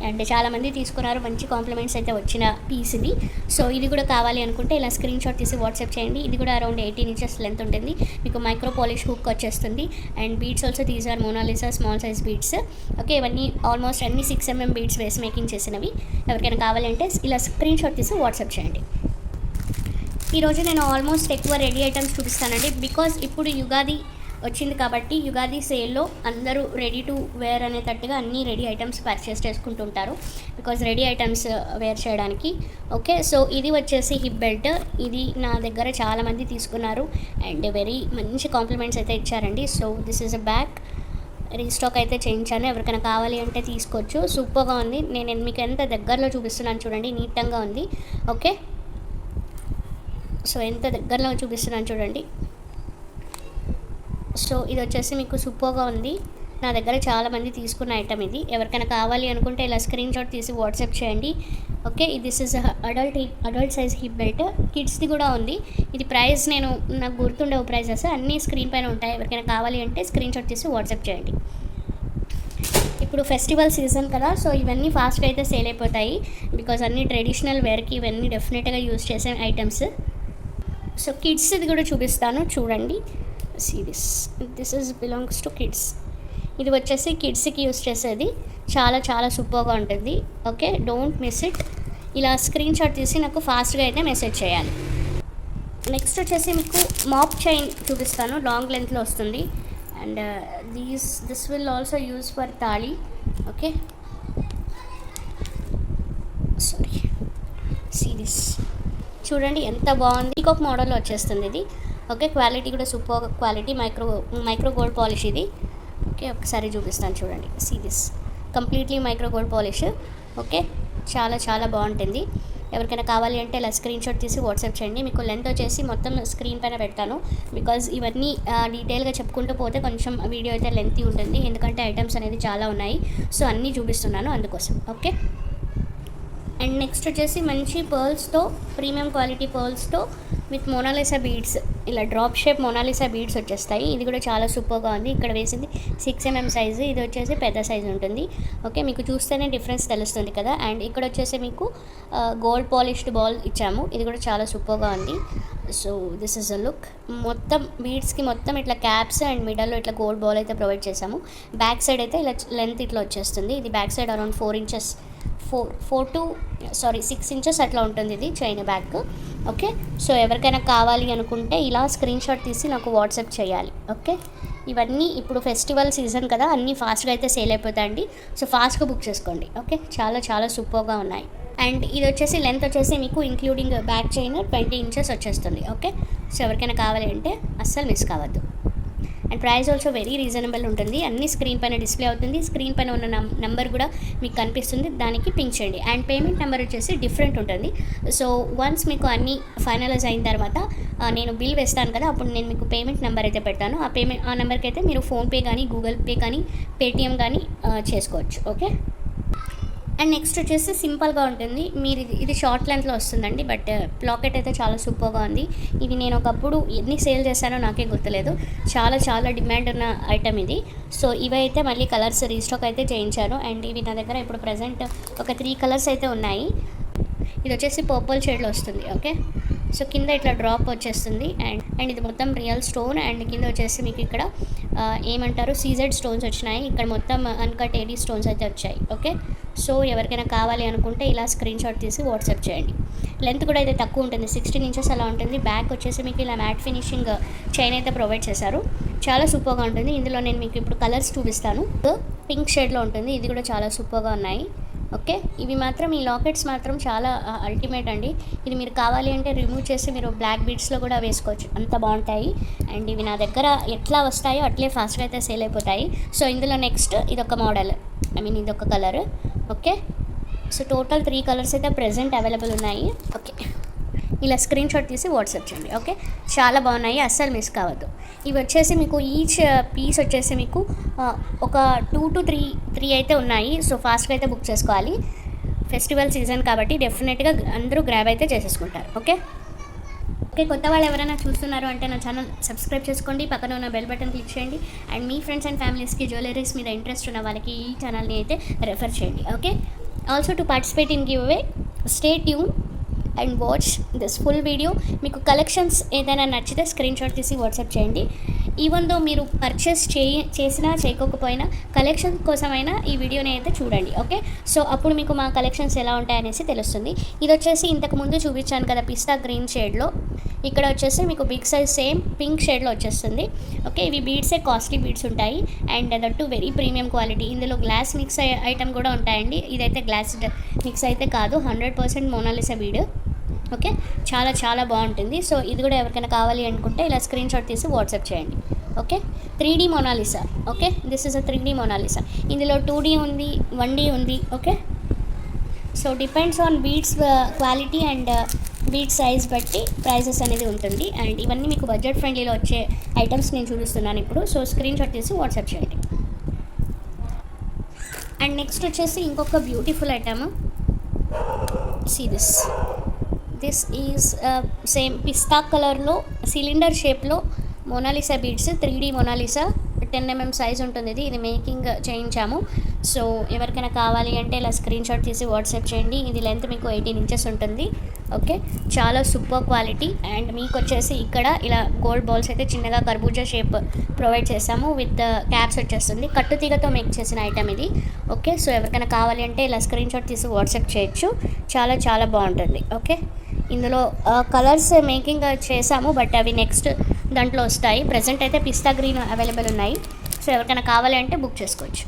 అండ్ చాలామంది తీసుకున్నారు, మంచి కాంప్లిమెంట్స్ అయితే వచ్చిన పీస్ ఇది. సో ఇది కూడా కావాలి అనుకుంటే ఇలా స్క్రీన్ షాట్ తీసి వాట్సాప్ చేయండి. ఇది కూడా అరౌండ్ 18 ఇంచెస్ లెంత్ ఉంటుంది. మీకు మైక్రో పాలిష్ హుక్ వచ్చేస్తుంది and beads also these are Mona Lisa small size beads. Okay, ఇవన్నీ ఆల్మోస్ట్ అన్ని 6 mm బీడ్స్ వేసి మేకింగ్ చేసినవి. ఎవరికైనా కావాలంటే ఇలా స్క్రీన్ షాట్ తీసి వాట్సాప్ చేయండి. ఈరోజు నేను ఆల్మోస్ట్ ఎక్కువ రెడీ ఐటమ్స్ చూపిస్తానండి. బికాజ్ ఇప్పుడు యుగాది వచ్చింది కాబట్టి యుగాది సేల్లో అందరూ రెడీ టు వేర్ అనేటట్టుగా అన్ని రెడీ ఐటమ్స్ పర్చేస్ చేసుకుంటుంటారు, బికాజ్ రెడీ ఐటమ్స్ వేర్ చేయడానికి. ఓకే, సో ఇది వచ్చేసి హిప్ బెల్ట్. ఇది నా దగ్గర చాలామంది తీసుకున్నారు అండ్ వెరీ మంచి కాంప్లిమెంట్స్ అయితే ఇచ్చారండి. So this is a bag, restock అయితే చేయించాను. ఎవరికైనా కావాలి అంటే తీసుకోవచ్చు. సూపర్గా ఉంది. నేను మీకు ఎంత దగ్గరలో చూపిస్తున్నాను చూడండి, నీట్గా ఉంది. ఓకే, సో ఎంత దగ్గరలో చూపిస్తున్నాను చూడండి. సో ఇది వచ్చేసి మీకు సూపర్గా ఉంది. నా దగ్గర చాలామంది తీసుకున్న ఐటమ్ ఇది. ఎవరికైనా కావాలి అనుకుంటే ఇలా స్క్రీన్ షాట్ తీసి వాట్సాప్ చేయండి. Okay, this is adult size hip belt. కిడ్స్ది కూడా ఉంది. ఇది ప్రైస్ నాకు గుర్తుండే ప్రైజెస్ అన్నీ స్క్రీన్ పైన ఉంటాయి. ఎవరికైనా కావాలి అంటే స్క్రీన్ షాట్ తీసి వాట్సాప్ చేయండి. ఇప్పుడు ఫెస్టివల్ సీజన్ కదా, సో ఇవన్నీ ఫాస్ట్గా అయితే సేల్ అయిపోతాయి. బికాజ్ అన్ని ట్రెడిషనల్ వేర్కి ఇవన్నీ డెఫినెట్గా యూజ్ చేసే ఐటమ్స్. సో కిడ్స్ ఇది కూడా చూపిస్తాను చూడండి. This is belongs to kids. ఇది వచ్చేసి కిడ్స్కి యూజ్ చేసేది, చాలా చాలా సూపర్గా ఉంటుంది. Okay, don't miss it. ఇలా స్క్రీన్ షాట్ తీసి నాకు ఫాస్ట్గా అయితే మెసేజ్ చేయాలి. నెక్స్ట్ వచ్చేసి మీకు మాప్ చైన్ చూపిస్తాను, లాంగ్ లెంత్లో వస్తుంది. And this will also use for తాళి. ఓకే, సారీ, సిరీస్ చూడండి ఎంత బాగుంది. ఇంకొక మోడల్లో వచ్చేస్తుంది ఇది. ఓకే, క్వాలిటీ కూడా super quality, micro gold polish ఇది. ఓకే, ఒకసారి చూపిస్తాను చూడండి. Series completely micro gold polish. Okay, చాలా చాలా బాగుంటుంది. ఎవరికైనా కావాలి అంటే ఇలా స్క్రీన్ షాట్ తీసి వాట్సాప్ చేయండి. మీకు లెంత్ వచ్చేసి మొత్తం స్క్రీన్ పైన పెడతాను, బికాజ్ ఇవన్నీ డీటెయిల్గా చెప్పుకుంటూ పోతే కొంచెం వీడియో అయితే లెంతీ ఉంటుంది, ఎందుకంటే ఐటమ్స్ అనేది చాలా ఉన్నాయి. సో అన్నీ చూపిస్తున్నాను అందుకోసం. ఓకే, అండ్ నెక్స్ట్ వచ్చేసి మంచి పర్ల్స్తో, ప్రీమియం క్వాలిటీ పర్ల్స్తో విత్ మోనాలిసా బీడ్స్, ఇలా డ్రాప్ షేప్ మోనాలిసా బీడ్స్ వచ్చేస్తాయి. ఇది కూడా చాలా సూపర్గా ఉంది. ఇక్కడ వేసింది 6mm సైజు, ఇది వచ్చేసి పెద్ద సైజు ఉంటుంది. ఓకే, మీకు చూస్తేనే డిఫరెన్స్ తెలుస్తుంది కదా. అండ్ ఇక్కడ వచ్చేసి మీకు గోల్డ్ పాలిష్డ్ బాల్ ఇచ్చాము, ఇది కూడా చాలా సూపర్గా ఉంది. So this is a look. మొత్తం బీడ్స్కి మొత్తం ఇట్లా క్యాప్స్ అండ్ మిడల్లో ఇట్లా గోల్డ్ బాల్ అయితే ప్రొవైడ్ చేసాము. బ్యాక్ సైడ్ అయితే ఇలా లెంత్ ఇట్లా వచ్చేస్తుంది. ఇది back side around 4 inches 6 inches అట్లా ఉంటుంది ఇది చైన్ బ్యాక్. ఓకే, సో ఎవరికైనా కావాలి అనుకుంటే ఇలా స్క్రీన్ షాట్ తీసి నాకు వాట్సాప్ చేయాలి. ఓకే, ఇవన్నీ ఇప్పుడు ఫెస్టివల్ సీజన్ కదా, అన్నీ ఫాస్ట్గా అయితే సేల్ అయిపోతాయండి. సో ఫాస్ట్గా బుక్ చేసుకోండి. ఓకే, చాలా చాలా సూపర్గా ఉన్నాయి. అండ్ ఇది వచ్చేసి లెంత్ వచ్చేసి మీకు ఇంక్లూడింగ్ బ్యాక్ చైన్ 20 inches వచ్చేస్తుంది. ఓకే, సో ఎవరికైనా కావాలి అంటే అస్సలు మిస్ కావద్దు. And price also very reasonable ఉంటుంది. అన్ని స్క్రీన్ పైన డిస్ప్లే అవుతుంది. స్క్రీన్ పైన ఉన్న నెంబర్ కూడా మీకు కనిపిస్తుంది, దానికి పింక్ చేయండి. అండ్ పేమెంట్ నెంబర్ వచ్చేసి డిఫరెంట్ ఉంటుంది. సో వన్స్ మీకు అన్నీ ఫైనలైజ్ అయిన తర్వాత నేను బిల్ వేస్తాను కదా, అప్పుడు నేను మీకు పేమెంట్ నెంబర్ అయితే పెడతాను. ఆ నెంబర్కి అయితే మీరు ఫోన్పే కానీ, గూగుల్ పే కానీ, పేటిఎం కానీ చేసుకోవచ్చు. ఓకే, అండ్ నెక్స్ట్ వచ్చేసి సింపుల్గా ఉంటుంది. మీరు ఇది షార్ట్ లెంత్లో వస్తుందండి, బట్ లాకెట్ అయితే చాలా సూపర్గా ఉంది. ఇది నేను ఒకప్పుడు ఎన్ని సేల్ చేశానో నాకే గుర్తులేదు, చాలా చాలా డిమాండ్ ఉన్న ఐటమ్ ఇది. సో ఇవైతే మళ్ళీ కలర్స్ రీస్టాక్ అయితే చేయించాను. అండ్ ఇవి నా దగ్గర ఇప్పుడు ప్రజెంట్ ఒక 3 కలర్స్ అయితే ఉన్నాయి. ఇది వచ్చేసి పర్పుల్ షేడ్లో వస్తుంది. ఓకే, సో కింద ఇట్లా డ్రాప్ వచ్చేస్తుంది. అండ్ ఇది మొత్తం రియల్ స్టోన్. అండ్ కింద వచ్చేసి మీకు ఇక్కడ ఏమంటారు సీజెడ్ స్టోన్స్ వచ్చినాయి. ఇక్కడ మొత్తం అన్కట్ ఏడీ స్టోన్స్ అయితే వచ్చాయి. ఓకే, సో ఎవరికైనా కావాలి అనుకుంటే ఇలా స్క్రీన్ షాట్ తీసి వాట్సాప్ చేయండి. లెంత్ కూడా అయితే తక్కువ ఉంటుంది, 16 inches అలా ఉంటుంది. బ్యాక్ వచ్చేసి మీకు ఇలా మ్యాట్ ఫినిషింగ్ చైన్ అయితే ప్రొవైడ్ చేశారు, చాలా సూపర్గా ఉంటుంది. ఇందులో నేను మీకు ఇప్పుడు కలర్స్ చూపిస్తాను. పింక్ షేడ్లో ఉంటుంది, ఇది కూడా చాలా సూపర్గా ఉన్నాయి. ఓకే, ఇవి మాత్రం ఈ లాకెట్స్ మాత్రం చాలా అల్టిమేట్ అండి. ఇది మీరు కావాలి అంటే రిమూవ్ చేసి మీరు బ్లాక్ బీడ్స్లో కూడా వేసుకోవచ్చు, అంత బాగుంటాయి. అండ్ ఇవి నా దగ్గర ఎట్లా వస్తాయో అట్లే ఫాస్ట్గా అయితే సేల్ అయిపోతాయి. సో ఇందులో నెక్స్ట్ ఇదొక మోడల్, ఇదొక colour. Okay, so total 3 colours అయితే ప్రెజెంట్ అవైలబుల్ ఉన్నాయి. ఓకే, ఇలా స్క్రీన్ షాట్ తీసి వాట్సాప్ చేయండి. ఓకే, చాలా బాగున్నాయి, అస్సలు మిస్ కావద్దు. ఇవి వచ్చేసి మీకు ఈచ్ పీస్ వచ్చేసి మీకు ఒక 2 to 3 అయితే ఉన్నాయి. సో ఫాస్ట్గా అయితే బుక్ చేసుకోవాలి, ఫెస్టివల్ సీజన్ కాబట్టి డెఫినెట్గా అందరూ గ్రాబ్ అయితే చేసేసుకుంటారు. ఓకే, కొత్త వాళ్ళు ఎవరైనా చూస్తున్నారు అంటే నా ఛానల్ సబ్స్క్రైబ్ చేసుకోండి, పక్కన ఉన్న బెల్ బటన్ క్లిక్ చేయండి. అండ్ మీ ఫ్రెండ్స్ అండ్ ఫ్యామిలీస్కి జ్యువెలరీస్ మీద ఇంట్రెస్ట్ ఉన్న వాళ్ళకి ఈ ఛానల్ని అయితే రెఫర్ చేయండి. Okay, also to participate in give away stay tune and watch this full video. మీకు కలెక్షన్స్ ఏదైనా నచ్చితే స్క్రీన్ షాట్ తీసి వాట్సాప్ చేయండి. ఈవెన్ దో మీరు పర్చేస్ చేసినా చేయకపోయినా కలెక్షన్ కోసమైనా ఈ వీడియోని అయితే చూడండి. ఓకే, సో అప్పుడు మీకు మా కలెక్షన్స్ ఎలా ఉంటాయనేసి తెలుస్తుంది. ఇది వచ్చేసి ఇంతకుముందు చూపించాను కదా పిస్తా గ్రీన్ షేడ్లో, ఇక్కడ వచ్చేసి మీకు బిగ్ సైజ్ సేమ్ పింక్ షేడ్లో వచ్చేస్తుంది. ఓకే, ఇవి బీడ్సే కాస్ట్లీ బీడ్స్ ఉంటాయి and that very premium quality. ఇందులో గ్లాస్ మిక్స్ ఐటమ్ కూడా ఉంటాయండి. ఇదైతే గ్లాస్ మిక్స్ అయితే కాదు, 100% మోనాలిసా బీడ్. ఓకే, చాలా చాలా బాగుంటుంది. సో ఇది కూడా ఎవరికైనా కావాలి అనుకుంటే ఇలా స్క్రీన్ షాట్ తీసి వాట్సాప్ చేయండి. Okay, 3D Mona Lisa. Okay, this is a 3D Mona Lisa. ఇందులో 2D ఉంది, 1D ఉంది. Okay, so depends on beads quality and bead size బట్టి ప్రైజెస్ అనేది ఉంటుంది. అండ్ ఇవన్నీ మీకు బడ్జెట్ ఫ్రెండ్లీలో వచ్చే ఐటమ్స్ నేను చూపిస్తున్నాను ఇప్పుడు. సో స్క్రీన్ షాట్ తీసి వాట్సాప్ చేయండి. అండ్ నెక్స్ట్ వచ్చేసి ఇంకొక beautiful item, see this is same పిస్తా కలర్లో సిలిండర్ షేప్లో Mona Lisa beads, 3D Mona Lisa 10mm size ఉంటుంది. ఇది మేకింగ్ చేయించాము. సో ఎవరికైనా కావాలి అంటే ఇలా స్క్రీన్ షాట్ తీసి వాట్సాప్ చేయండి. ఇది లెంత్ మీకు 18 inches ఉంటుంది. ఓకే, చాలా సూపర్ క్వాలిటీ. అండ్ మీకు వచ్చేసి ఇక్కడ ఇలా గోల్డ్ బాల్స్ అయితే చిన్నగా కర్బూజా షేప్ ప్రొవైడ్ చేసాము విత్ క్యాప్స్ వచ్చేస్తుంది. కట్టుతీగతో మేక్ చేసిన ఐటమ్ ఇది. ఓకే, సో ఎవరికైనా కావాలి అంటే ఇలా స్క్రీన్ షాట్ తీసి వాట్సాప్ చేయొచ్చు, చాలా చాలా బాగుంటుంది. ఓకే, ఇందులో కలర్స్ మేకింగ్ చేసాము, బట్ అవి నెక్స్ట్ దాంట్లో వస్తాయి. ప్రజెంట్ అయితే పిస్తా గ్రీన్ అవైలబుల్ ఉన్నాయి. సో ఎవరికైనా కావాలి అంటే బుక్ చేసుకోవచ్చు.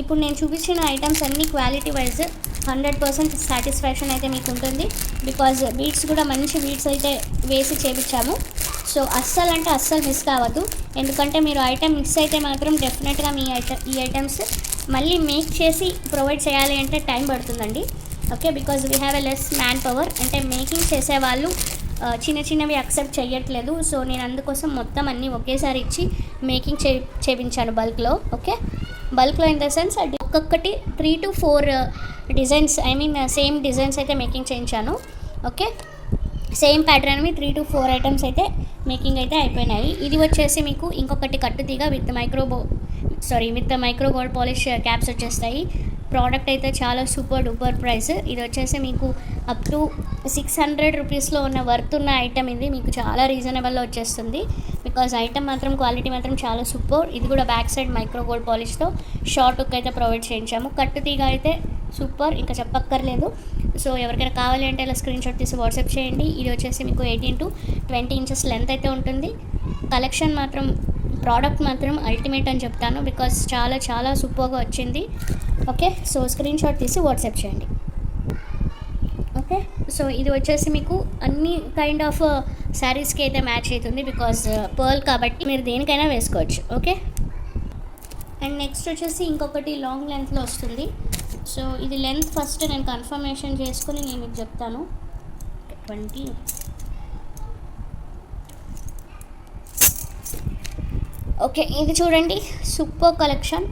ఇప్పుడు నేను చూపించిన ఐటమ్స్ అన్నీ క్వాలిటీ వైజ్ 100% సాటిస్ఫాక్షన్ అయితే మీకు ఉంటుంది. బికాజ్ బీడ్స్ కూడా మంచి బీడ్స్ అయితే వేసి చేయించాము. సో అస్సలు అంటే అస్సలు మిస్ కావద్దు, ఎందుకంటే మీరు ఐటమ్ మిస్ అయితే మాత్రం డెఫినెట్గా ఈ ఐటమ్స్ మళ్ళీ మేక్ చేసి ప్రొవైడ్ చేయాలి అంటే టైం పడుతుందండి. Okay, because we have a less man power. అంటే మేకింగ్ చేసేవాళ్ళు చిన్న చిన్నవి అక్సెప్ట్ చేయట్లేదు. సో నేను అందుకోసం మొత్తం అన్నీ ఒకేసారి ఇచ్చి మేకింగ్ చేయించాను బల్క్లో. ఓకే, బల్క్లో ఇన్ ద సెన్స్ ఒక్కొక్కటి 3 to 4 designs, I mean same designs అయితే మేకింగ్ చేయించాను. ఓకే, సేమ్ ప్యాటర్న్వి 3 to 4 ఐటమ్స్ అయితే మేకింగ్ అయితే అయిపోయినాయి. ఇది వచ్చేసి మీకు ఇంకొకటి కట్టుతీగ with micro gold polish caps వచ్చేస్తాయి. ప్రోడక్ట్ అయితే చాలా సూపర్ డూపర్ ప్రైస్. ఇది వచ్చేసి మీకు అప్ టు 600 రూపీస్లో ఉన్న వర్త్ ఉన్న ఐటమ్. ఇది మీకు చాలా రీజనబుల్లో వచ్చేస్తుంది బికాజ్ ఐటమ్ మాత్రం క్వాలిటీ మాత్రం చాలా సూపర్. ఇది కూడా బ్యాక్ సైడ్ మైక్రో గోల్డ్ పాలిష్తో షార్ట్ హుక్ అయితే ప్రొవైడ్ చేయించాము. కట్టుతీగ అయితే సూపర్, ఇంకా చెప్పక్కర్లేదు. సో ఎవరికైనా కావాలి అంటే ఇలా స్క్రీన్ షాట్ తీసి వాట్సాప్ చేయండి. ఇది వచ్చేసి మీకు 18 to 20 ఇంచెస్ లెంత్ అయితే ఉంటుంది. కలెక్షన్ మాత్రం, ప్రోడక్ట్ మాత్రం అల్టిమేట్ అని చెప్తాను బికాస్ చాలా చాలా సూపర్గా వచ్చింది. ఓకే, సో స్క్రీన్ షాట్ తీసి వాట్సాప్ చేయండి. ఓకే, సో ఇది వచ్చేసి మీకు అన్ని కైండ్ ఆఫ్ శారీస్కి అయితే మ్యాచ్ అవుతుంది బికాజ్ పర్ల్ కాబట్టి మీరు దేనికైనా వేసుకోవచ్చు. ఓకే, అండ్ నెక్స్ట్ వచ్చేసి ఇంకొకటి లాంగ్ లెంత్లో వస్తుంది. సో ఇది లెంత్ ఫస్ట్ నేను కన్ఫర్మేషన్ చేసుకుని నేను మీకు చెప్తాను. 20. ఓకే, ఇది చూడండి సూపర్ కలెక్షన్.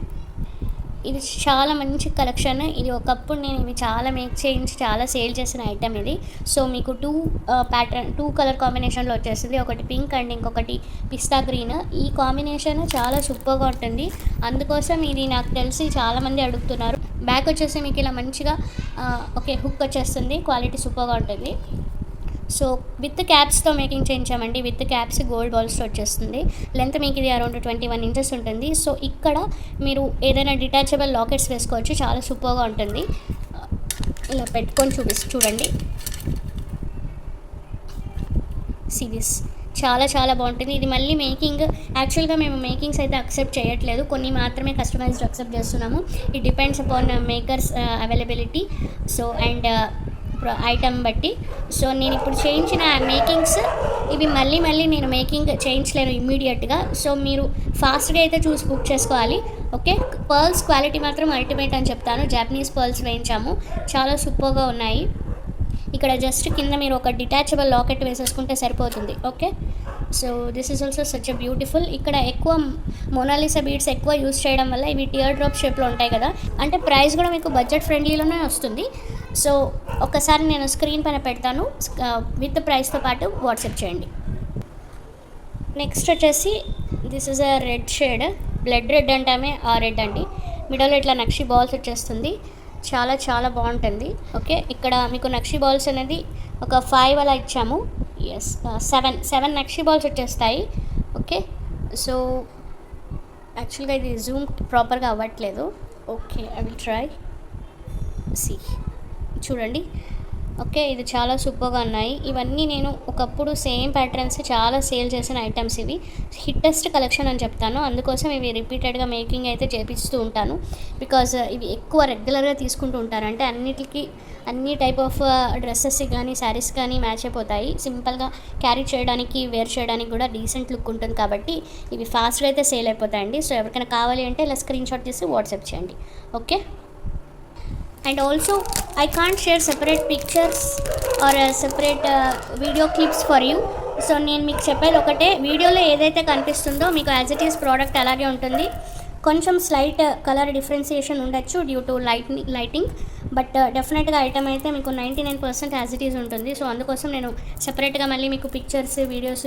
ఇది చాలా మంచి కలెక్షన్. ఇది ఒకప్పుడు నేను ఇవి చాలా మేక్ చేయించి చాలా సేల్ చేసిన ఐటమ్ ఇది. సో మీకు 2 కలర్ కాంబినేషన్లో వచ్చేస్తుంది. ఒకటి పింక్ అండ్ ఇంకొకటి పిస్తా గ్రీన్. ఈ కాంబినేషన్ చాలా సూపర్గా ఉంటుంది. అందుకోసం ఇది నాకు తెలిసి చాలామంది అడుగుతున్నారు. బ్యాక్ వచ్చేసి మీకు ఇలా మంచిగా ఓకే హుక్ వచ్చేస్తుంది. క్వాలిటీ సూపర్గా ఉంటుంది. సో విత్ క్యాప్స్తో మేకింగ్ చేయించామండి. విత్ క్యాప్స్ గోల్డ్ బాల్స్తో వచ్చేస్తుంది. లెంత్ మీకు ఇది అరౌండ్ 21 ఇంచెస్ ఉంటుంది. సో ఇక్కడ మీరు ఏదైనా డిటాచబుల్ లాకెట్స్ వేసుకోవచ్చు. చాలా సూపర్గా ఉంటుంది. ఇలా పెట్టుకొని చూడండి. సిరీస్ చాలా చాలా బాగుంటుంది. ఇది మళ్ళీ మేకింగ్, యాక్చువల్గా మేము మేకింగ్స్ అయితే అక్సెప్ట్ చేయట్లేదు, కొన్ని మాత్రమే కస్టమైజ్డ్ అక్సెప్ట్ చేస్తున్నాము. It depends upon makers availability so and item బట్టి. సో నేను ఇప్పుడు చేయించిన మేకింగ్స్ ఇవి మళ్ళీ నేను మేకింగ్ చేయించలేను ఇమ్మీడియట్గా. సో మీరు ఫాస్ట్గా అయితే చూసి బుక్ చేసుకోవాలి. ఓకే, పర్ల్స్ క్వాలిటీ మాత్రం అల్టిమేట్ అని చెప్తాను. జాపనీస్ పర్ల్స్ వేయించాము, చాలా సూపర్గా ఉన్నాయి. ఇక్కడ జస్ట్ కింద మీరు ఒక డిటాచబుల్ లాకెట్ వేసేసుకుంటే సరిపోతుంది. Okay, so this is also such a beautiful. ఇక్కడ ఎక్కువ మోనాలిసా బీడ్స్ ఎక్కువ యూస్ చేయడం వల్ల ఇవి టియర్ డ్రాప్ షేప్లో ఉంటాయి కదా, అంటే ప్రైస్ కూడా మీకు బడ్జెట్ ఫ్రెండ్లీలోనే వస్తుంది. సో ఒకసారి నేను స్క్రీన్ పైన పెడతాను, విత్ ప్రైస్తో పాటు వాట్సాప్ చేయండి. నెక్స్ట్ వచ్చేసి this is a red shade, blood red అంటామే ఆ రెడ్ అండి. మిడిల్లో ఇట్లా నక్షి బాల్స్ వచ్చేస్తుంది, చాలా చాలా బాగుంటుంది. ఓకే, ఇక్కడ మీకు నక్షి బాల్స్ అనేది ఒక 5 అలా ఇచ్చాము. ఎస్, 7 నక్షి బాల్స్ వచ్చేస్తాయి. ఓకే, సో యాక్చువల్గా ఇది జూమ్ ప్రాపర్గా అవ్వట్లేదు. Okay, I will try see. చూడండి. ఓకే, ఇది చాలా సూపర్గా ఉన్నాయి. ఇవన్నీ నేను ఒకప్పుడు సేమ్ ప్యాటర్న్స్ చాలా సేల్ చేసిన ఐటమ్స్. ఇవి హిట్టెస్ట్ కలెక్షన్ అని చెప్తాను. అందుకోసం ఇవి రిపీటెడ్గా మేకింగ్ అయితే చేపిస్తూ ఉంటాను బికాజ్ ఇవి ఎక్కువ రెగ్యులర్గా తీసుకుంటూ ఉంటారు. అంటే అన్ని టైప్ ఆఫ్ డ్రెస్సెస్ కానీ శారీస్ కానీ మ్యాచ్ అయిపోతాయి. సింపుల్గా క్యారీ చేయడానికి, వేర్ చేయడానికి కూడా డీసెంట్ లుక్ ఉంటుంది కాబట్టి ఇవి ఫాస్ట్గా అయితే సేల్ అయిపోతాయండి. సో ఎవరికైనా కావాలి అంటే ఇలా స్క్రీన్ షాట్ తీసి వాట్సాప్ చేయండి. Okay, and also I can't share separate pictures or separate video clips for you. So నేను మీకు చెప్పేది ఒకటే, వీడియోలో ఏదైతే కనిపిస్తుందో మీకు యాజ్ ఇట్ ఈస్ ప్రోడక్ట్ అలాగే ఉంటుంది. కొంచెం స్లైట్ కలర్ డిఫరెన్సియేషన్ ఉండొచ్చు డ్యూ టు లైటింగ్, బట్ డెఫినెట్గా ఐటమ్ అయితే మీకు 99% యాజ్ ఇట్ ఈజ్ ఉంటుంది. సో అందుకోసం నేను సెపరేట్గా మళ్ళీ మీకు పిక్చర్స్, వీడియోస్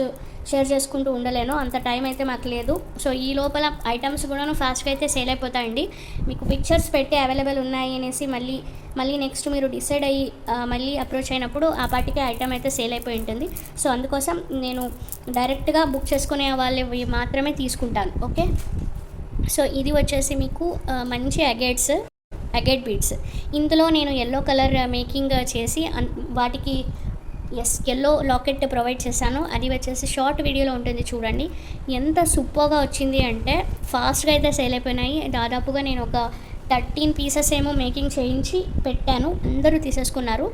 షేర్ చేసుకుంటూ ఉండలేను, అంత టైం అయితే మాకు లేదు. సో ఈ లోపల ఐటమ్స్ కూడాను ఫాస్ట్గా అయితే సేల్ అయిపోతాయండి. మీకు పిక్చర్స్ పెట్టి అవైలబుల్ ఉన్నాయి అనేసి మళ్ళీ నెక్స్ట్ మీరు డిసైడ్ అయ్యి మళ్ళీ అప్రోచ్ అయినప్పుడు ఆ పాటికి ఐటమ్ అయితే సేల్ అయిపోయి ఉంటుంది. సో అందుకోసం నేను డైరెక్ట్గా బుక్ చేసుకునే వాళ్ళవి మాత్రమే తీసుకుంటాను. ఓకే, సో ఇది వచ్చేసి మీకు మంచి అగేట్ బీడ్స్. ఇందులో నేను ఎల్లో కలర్ మేకింగ్ చేసి వాటికి ఎల్లో లాకెట్ ప్రొవైడ్ చేశాను. అది వచ్చేసి షార్ట్ వీడియోలో ఉంటుంది, చూడండి. ఎంత సూపర్గా వచ్చింది అంటే ఫాస్ట్గా అయితే సేల్ అయిపోయినాయి. దాదాపుగా నేను ఒక 13 పీసెస్ ఏమో మేకింగ్ చేయించి పెట్టాను, అందరూ తీసేసుకున్నారు.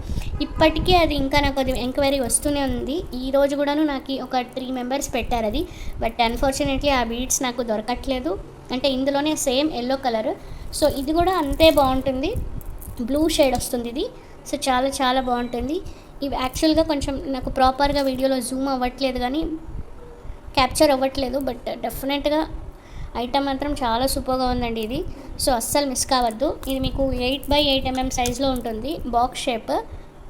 ఇప్పటికీ అది ఇంకా నాకు అది ఎంక్వైరీ వస్తూనే ఉంది. ఈరోజు కూడాను నాకు ఒక 3 మెంబర్స్ పెట్టారు అది, బట్ అన్ఫార్చునేట్లీ ఆ బీడ్స్ నాకు దొరకట్లేదు. అంటే ఇందులోనే సేమ్ ఎల్లో కలర్. సో ఇది కూడా అంతే బాగుంటుంది, బ్లూ షేడ్ వస్తుంది ఇది. సో చాలా చాలా బాగుంటుంది. ఇవి యాక్చువల్గా కొంచెం నాకు ప్రాపర్గా వీడియోలో జూమ్ అవ్వట్లేదు కానీ క్యాప్చర్ అవ్వట్లేదు, బట్ డెఫినెట్గా ఐటమ్ మాత్రం చాలా సూపర్గా ఉందండి ఇది. సో అస్సలు మిస్ కావద్దు. ఇది మీకు 8x8 mm సైజ్లో ఉంటుంది, బాక్స్ షేప్.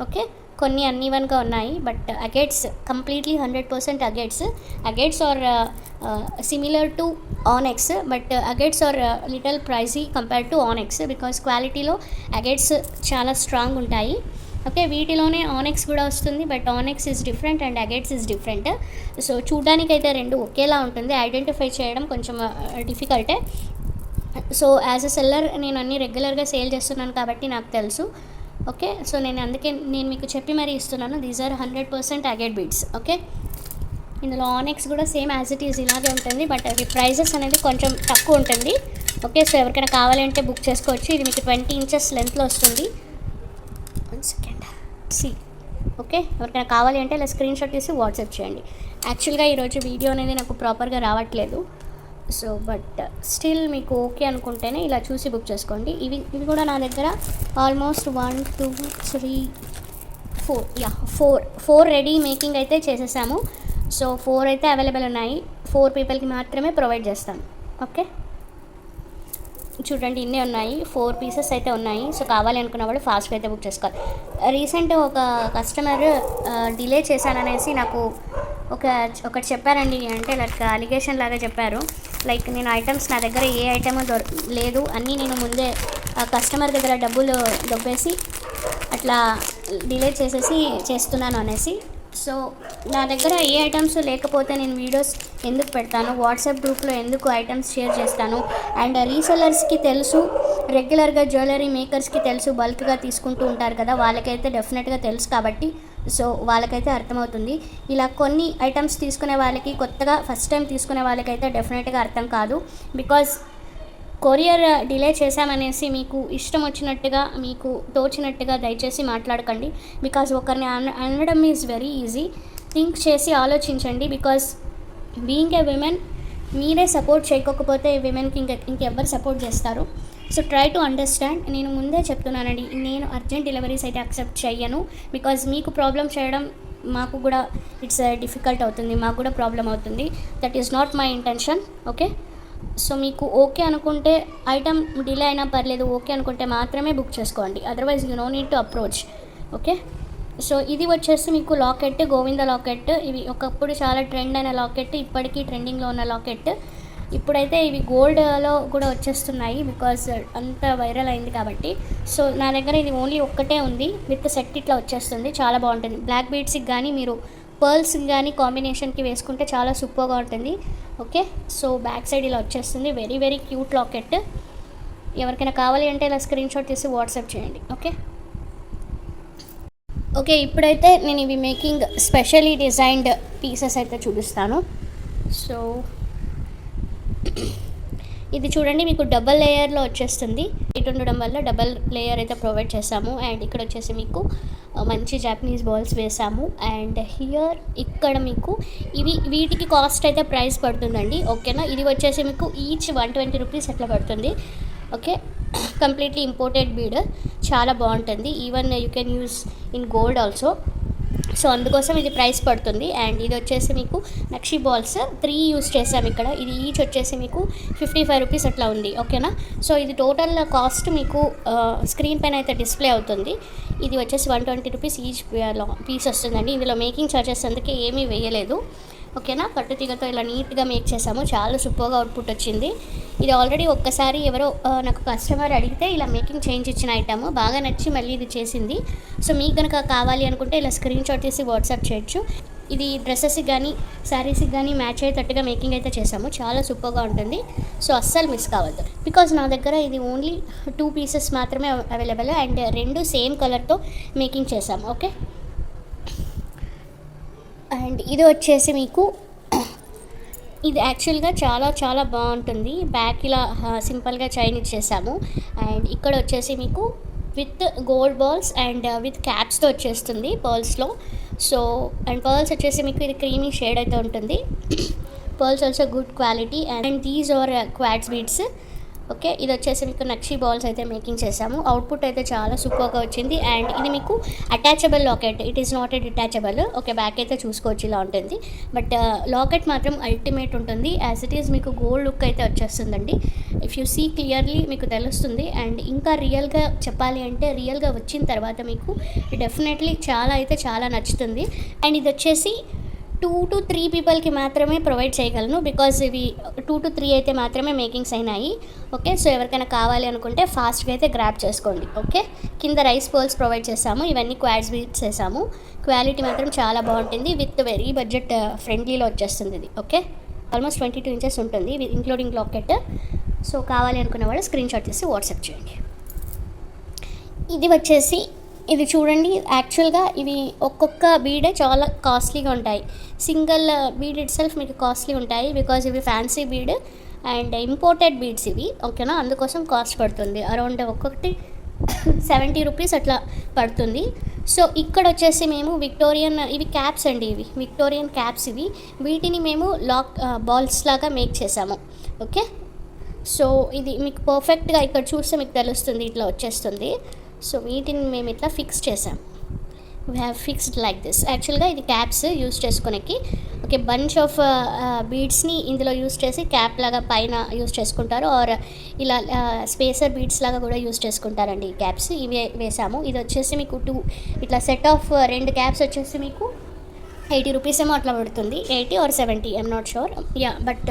ఓకే, కొన్ని అన్ఈవెన్గా ఉన్నాయి, but agates completely 100% agates are similar to onyx, but agates are little pricey compared to onyx because క్వాలిటీలో అగేట్స్ చాలా స్ట్రాంగ్ ఉంటాయి. ఓకే, వీటిలోనే ఆనెక్స్ కూడా వస్తుంది, but onyx is different and agates is different. So చూడడానికైతే రెండు ఒకేలా ఉంటుంది, ఐడెంటిఫై చేయడం కొంచెం డిఫికల్టే. సో యాజ్ అ సెల్లర్ నేను అన్నీ రెగ్యులర్గా సేల్ చేస్తున్నాను కాబట్టి నాకు తెలుసు. ఓకే, సో అందుకే నేను మీకు చెప్పి మరీ ఇస్తున్నాను. These are 100% agate beads. Okay, ఇందులో ఆనెక్స్ కూడా సేమ్ యాజ్ ఇట్ ఈజ్ ఇలాగే ఉంటుంది, బట్ అది ప్రైజెస్ అనేది కొంచెం తక్కువ ఉంటుంది. ఓకే, సో ఎవరికైనా కావాలంటే బుక్ చేసుకోవచ్చు. ఇది మీకు 20 inches లెంత్లో వస్తుంది. 1 second సి. ఓకే, ఎవరికైనా కావాలి అంటే ఇలా స్క్రీన్ షాట్ తీసి వాట్సాప్ చేయండి. యాక్చువల్గా ఈరోజు వీడియో అనేది నాకు ప్రాపర్గా రావట్లేదు, సో బట్ స్టిల్ మీకు ఓకే అనుకుంటేనే ఇలా చూసి బుక్ చేసుకోండి. ఇవి కూడా నా దగ్గర ఆల్మోస్ట్ 1 2 3 4 రెడీ మేకింగ్ అయితే చేసేసాము. సో 4 అయితే అవైలబుల్ ఉన్నాయి. 4 పీపుల్కి మాత్రమే ప్రొవైడ్ చేస్తాను. ఓకే, చూడండి ఇన్నే ఉన్నాయి, 4 pieces అయితే ఉన్నాయి. సో కావాలి అనుకున్న వాళ్ళు ఫాస్ట్గా అయితే బుక్ చేసుకోవాలి. రీసెంట్ ఒక కస్టమర్ డిలే చేశాననేసి నాకు ఒకటి చెప్పారండి. అంటే లైక్ అలిగేషన్ లాగా చెప్పారు. లైక్ నేను ఐటమ్స్ నా దగ్గర ఏ ఐటమ్ లేదు, అన్నీ నేను ముందే కస్టమర్ దగ్గర డబ్బులు దొబ్బేసి అట్లా డిలే చేసేసి చేస్తున్నాను అనేసి. సో నా దగ్గర ఏ ఐటమ్స్ లేకపోతే నేను వీడియోస్ ఎందుకు పెడతాను, వాట్సాప్ గ్రూప్లో ఎందుకు ఐటమ్స్ షేర్ చేస్తాను. అండ్ రీసెల్లర్స్కి తెలుసు, రెగ్యులర్గా జ్యువెలరీ మేకర్స్కి తెలుసు, బల్క్గా తీసుకుంటూ ఉంటారు కదా, వాళ్ళకైతే డెఫినెట్గా తెలుసు కాబట్టి సో వాళ్ళకైతే అర్థమవుతుంది. ఇలా కొన్ని ఐటమ్స్ తీసుకునే వాళ్ళకి, కొత్తగా ఫస్ట్ టైం తీసుకునే వాళ్ళకైతే డెఫినెట్గా అర్థం కాదు. బికాజ్ కొరియర్ డిలే చేశామనేసి మీకు ఇష్టం వచ్చినట్టుగా, మీకు తోచినట్టుగా దయచేసి మాట్లాడకండి. బికాజ్ ఒకరిని అనడం ఈజ్ వెరీ ఈజీ. థింక్ చేసి ఆలోచించండి. బికాజ్ బీయింగ్ ఏ విమెన్ మీరే సపోర్ట్ చేయకపోతే విమెన్కి ఇంకెవ్వరు సపోర్ట్ చేస్తారు. So try to understand. నేను ముందే చెప్తున్నానండి, నేను అర్జెంట్ డెలివరీస్ అయితే యాక్సెప్ట్ చేయను. బికాజ్ మీకు ప్రాబ్లం చేయడం మాకు కూడా ఇట్స్ డిఫికల్ట్ అవుతుంది, మాకు కూడా ప్రాబ్లం అవుతుంది. That is not my intention. Okay, so మీకు ఓకే అనుకుంటే ఐటమ్ డిలే అయినా పర్లేదు, ఓకే అనుకుంటే మాత్రమే బుక్ చేసుకోండి. Otherwise you know need to approach. Okay, so ఇది వచ్చేసి మీకు లాకెట్, గోవింద లాకెట్. ఇవి ఒకప్పుడు చాలా ట్రెండ్ అయిన లాకెట్, ఇప్పటికీ ట్రెండింగ్లో ఉన్న లాకెట్. ఇప్పుడైతే ఇవి గోల్డ్లో కూడా వచ్చేస్తున్నాయి బికాజ్ అంత వైరల్ అయింది కాబట్టి. సో నా దగ్గర ఇది ఓన్లీ ఒక్కటే ఉంది, విత్ సెట్ ఇట్లా వచ్చేస్తుంది, చాలా బాగుంటుంది. బ్లాక్ బీడ్స్కి కానీ మీరు పర్ల్స్కి కానీ కాంబినేషన్కి వేసుకుంటే చాలా సూపర్గా ఉంటుంది. ఓకే, సో బ్యాక్ సైడ్ ఇలా వచ్చేస్తుంది, వెరీ వెరీ క్యూట్ లాకెట్. ఎవరికైనా కావాలి అంటే ఇలా స్క్రీన్ షాట్ తీసి వాట్సాప్ చేయండి. ఓకే, ఇప్పుడైతే నేను ఇవి మేకింగ్ స్పెషల్లీ డిజైన్డ్ పీసెస్ అయితే చూపిస్తాను. సో ఇది చూడండి, మీకు డబల్ లేయర్లో వచ్చేస్తుంది. ఇటు ఉండడం వల్ల డబల్ లేయర్ అయితే ప్రొవైడ్ చేసాము. అండ్ ఇక్కడ వచ్చేసి మీకు మంచి జాపనీస్ బాల్స్ వేసాము. అండ్ హియర్ ఇక్కడ మీకు వీటికి కాస్ట్ అయితే ప్రైస్ పడుతుందండి. ఓకేనా, ఇది వచ్చేసి మీకు ఈచ్ 120 రూపీస్ అట్లా పడుతుంది. ఓకే, కంప్లీట్లీ ఇంపోర్టెడ్ బీడ్, చాలా బాగుంటుంది. Even you can use in gold also. So అందుకోసం ఇది ప్రైస్ పడుతుంది. అండ్ ఇది వచ్చేసి మీకు నక్షి బాల్స్ 3 యూస్ చేసాము ఇక్కడ. ఇది ఈచ్ వచ్చేసి మీకు 55 రూపీస్ అట్లా ఉంది. ఓకేనా, సో ఇది టోటల్ కాస్ట్ మీకు స్క్రీన్ పైన అయితే డిస్ప్లే అవుతుంది. ఇది వచ్చేసి 120 రూపీస్ ఈచ్ పీస్ వస్తుందండి. ఇందులో మేకింగ్ ఛార్జెస్ అందుకే ఏమీ వేయలేదు. ఓకేనా, పట్టుతీగతో ఇలా నీట్గా మేక్ చేసాము, చాలా సూపర్గా అవుట్పుట్ వచ్చింది. ఇది ఆల్రెడీ ఒక్కసారి ఎవరో నాకు కస్టమర్ అడిగితే ఇలా మేకింగ్ చేంజ్ ఇచ్చిన ఐటమ్ బాగా నచ్చి మళ్ళీ ఇది చేసింది. సో మీకు కనుక కావాలి అనుకుంటే ఇలా స్క్రీన్ షాట్ తీసి వాట్సాప్ చేయొచ్చు. ఇది డ్రెస్సెస్కి కానీ శారీస్కి కానీ మ్యాచ్ అయ్యేటట్టుగా మేకింగ్ అయితే చేసాము, చాలా సూపర్గా ఉంటుంది. సో అస్సలు మిస్ కావద్దు. బికాజ్ నా దగ్గర ఇది ఓన్లీ 2 పీసెస్ మాత్రమే అవైలబుల్ అండ్ 2 సేమ్ కలర్తో మేకింగ్ చేసాము. ఓకే, అండ్ ఇది వచ్చేసి మీకు ఇది యాక్చువల్గా చాలా చాలా బాగుంటుంది. బ్యాక్ ఇలా సింపుల్గా చైన్ ఇచ్చేసాము. అండ్ ఇక్కడ వచ్చేసి మీకు with gold balls and with క్యాప్స్తో వచ్చేస్తుంది పర్ల్స్లో. సో అండ్ పర్ల్స్ వచ్చేసి మీకు ఇది క్రీమీ షేడ్ అయితే ఉంటుంది. Pearls also good quality. And these are quartz beads. Okay, ఇది వచ్చేసి మీకు నక్షి బాల్స్ అయితే మేకింగ్ చేసాము. అవుట్పుట్ అయితే చాలా సూపర్గా వచ్చింది. అండ్ ఇది మీకు attachable locket, it is not a detachable. Okay, back అయితే చూసుకోవచ్చు ఇలా ఉంటుంది. బట్ లాకెట్ మాత్రం అల్టిమేట్ ఉంటుంది. యాజ్ ఇట్ ఈస్ మీకు గోల్డ్ లుక్ అయితే వచ్చేస్తుందండి. ఇఫ్ యూ సీ క్లియర్లీ మీకు తెలుస్తుంది. అండ్ ఇంకా రియల్గా చెప్పాలి అంటే రియల్గా వచ్చిన తర్వాత మీకు డెఫినెట్లీ చాలా నచ్చుతుంది. అండ్ ఇది వచ్చేసి 2 to 3 పీపుల్కి మాత్రమే ప్రొవైడ్ చేయగలను, బికాజ్ ఇవి 2 to 3 అయితే మాత్రమే మేకింగ్స్ అయినాయి. ఓకే, సో ఎవరికైనా కావాలి అనుకుంటే ఫాస్ట్గా అయితే గ్రాప్ చేసుకోండి. ఓకే, కింద రైస్ బౌల్స్ ప్రొవైడ్ చేసాము. ఇవన్నీ క్వాడ్స్ బీట్స్ చేసాము. క్వాలిటీ మాత్రం చాలా బాగుంటుంది. విత్ వెరీ బడ్జెట్ ఫ్రెండ్లీలో వచ్చేస్తుంది ఇది. ఓకే, ఆల్మోస్ట్ 22 ఇంచెస్ ఉంటుంది ఇంక్లూడింగ్ లాకెట్. సో కావాలి అనుకున్న వాళ్ళు స్క్రీన్ షాట్ తీసి వాట్సాప్ చేయండి. ఇది చూడండి, యాక్చువల్గా ఇవి ఒక్కొక్క బీడే చాలా కాస్ట్లీగా ఉంటాయి. సింగిల్ బీడ్ ఇట్ సెల్ఫ్ మీకు కాస్ట్లీ ఉంటాయి, బికాజ్ ఇవి fancy bead and imported beads ఇవి. ఓకేనా, అందుకోసం కాస్ట్ పడుతుంది. అరౌండ్ ఒక్కొక్కటి 70 రూపీస్ అట్లా పడుతుంది. సో ఇక్కడ వచ్చేసి మేము విక్టోరియన్, ఇవి క్యాప్స్ అండి, ఇవి విక్టోరియన్ క్యాప్స్. వీటిని మేము బాల్స్ లాగా మేక్ చేసాము. ఓకే, సో ఇది మీకు పర్ఫెక్ట్గా ఇక్కడ చూస్తే మీకు తెలుస్తుంది, ఇట్లా వచ్చేస్తుంది. సో వీటిని మేము ఇట్లా ఫిక్స్ చేసాం. We have fixed like this. యాక్చువల్గా ఇది క్యాప్స్ యూస్ చేసుకునేకి. ఓకే, బంచ్ ఆఫ్ బీడ్స్ని ఇందులో యూస్ చేసి క్యాప్ లాగా పైన యూస్ చేసుకుంటారు, ఆర్ ఇలా స్పేసర్ బీడ్స్ లాగా కూడా యూస్ చేసుకుంటారండి ఈ క్యాప్స్. ఇవి వేసాము. ఇది వచ్చేసి మీకు ఇట్లా సెట్ ఆఫ్ 2 క్యాప్స్ వచ్చేసి మీకు 80 రూపీస్ ఏమో అట్లా పడుతుంది. 80 or 70, I'm not sure. Yeah, but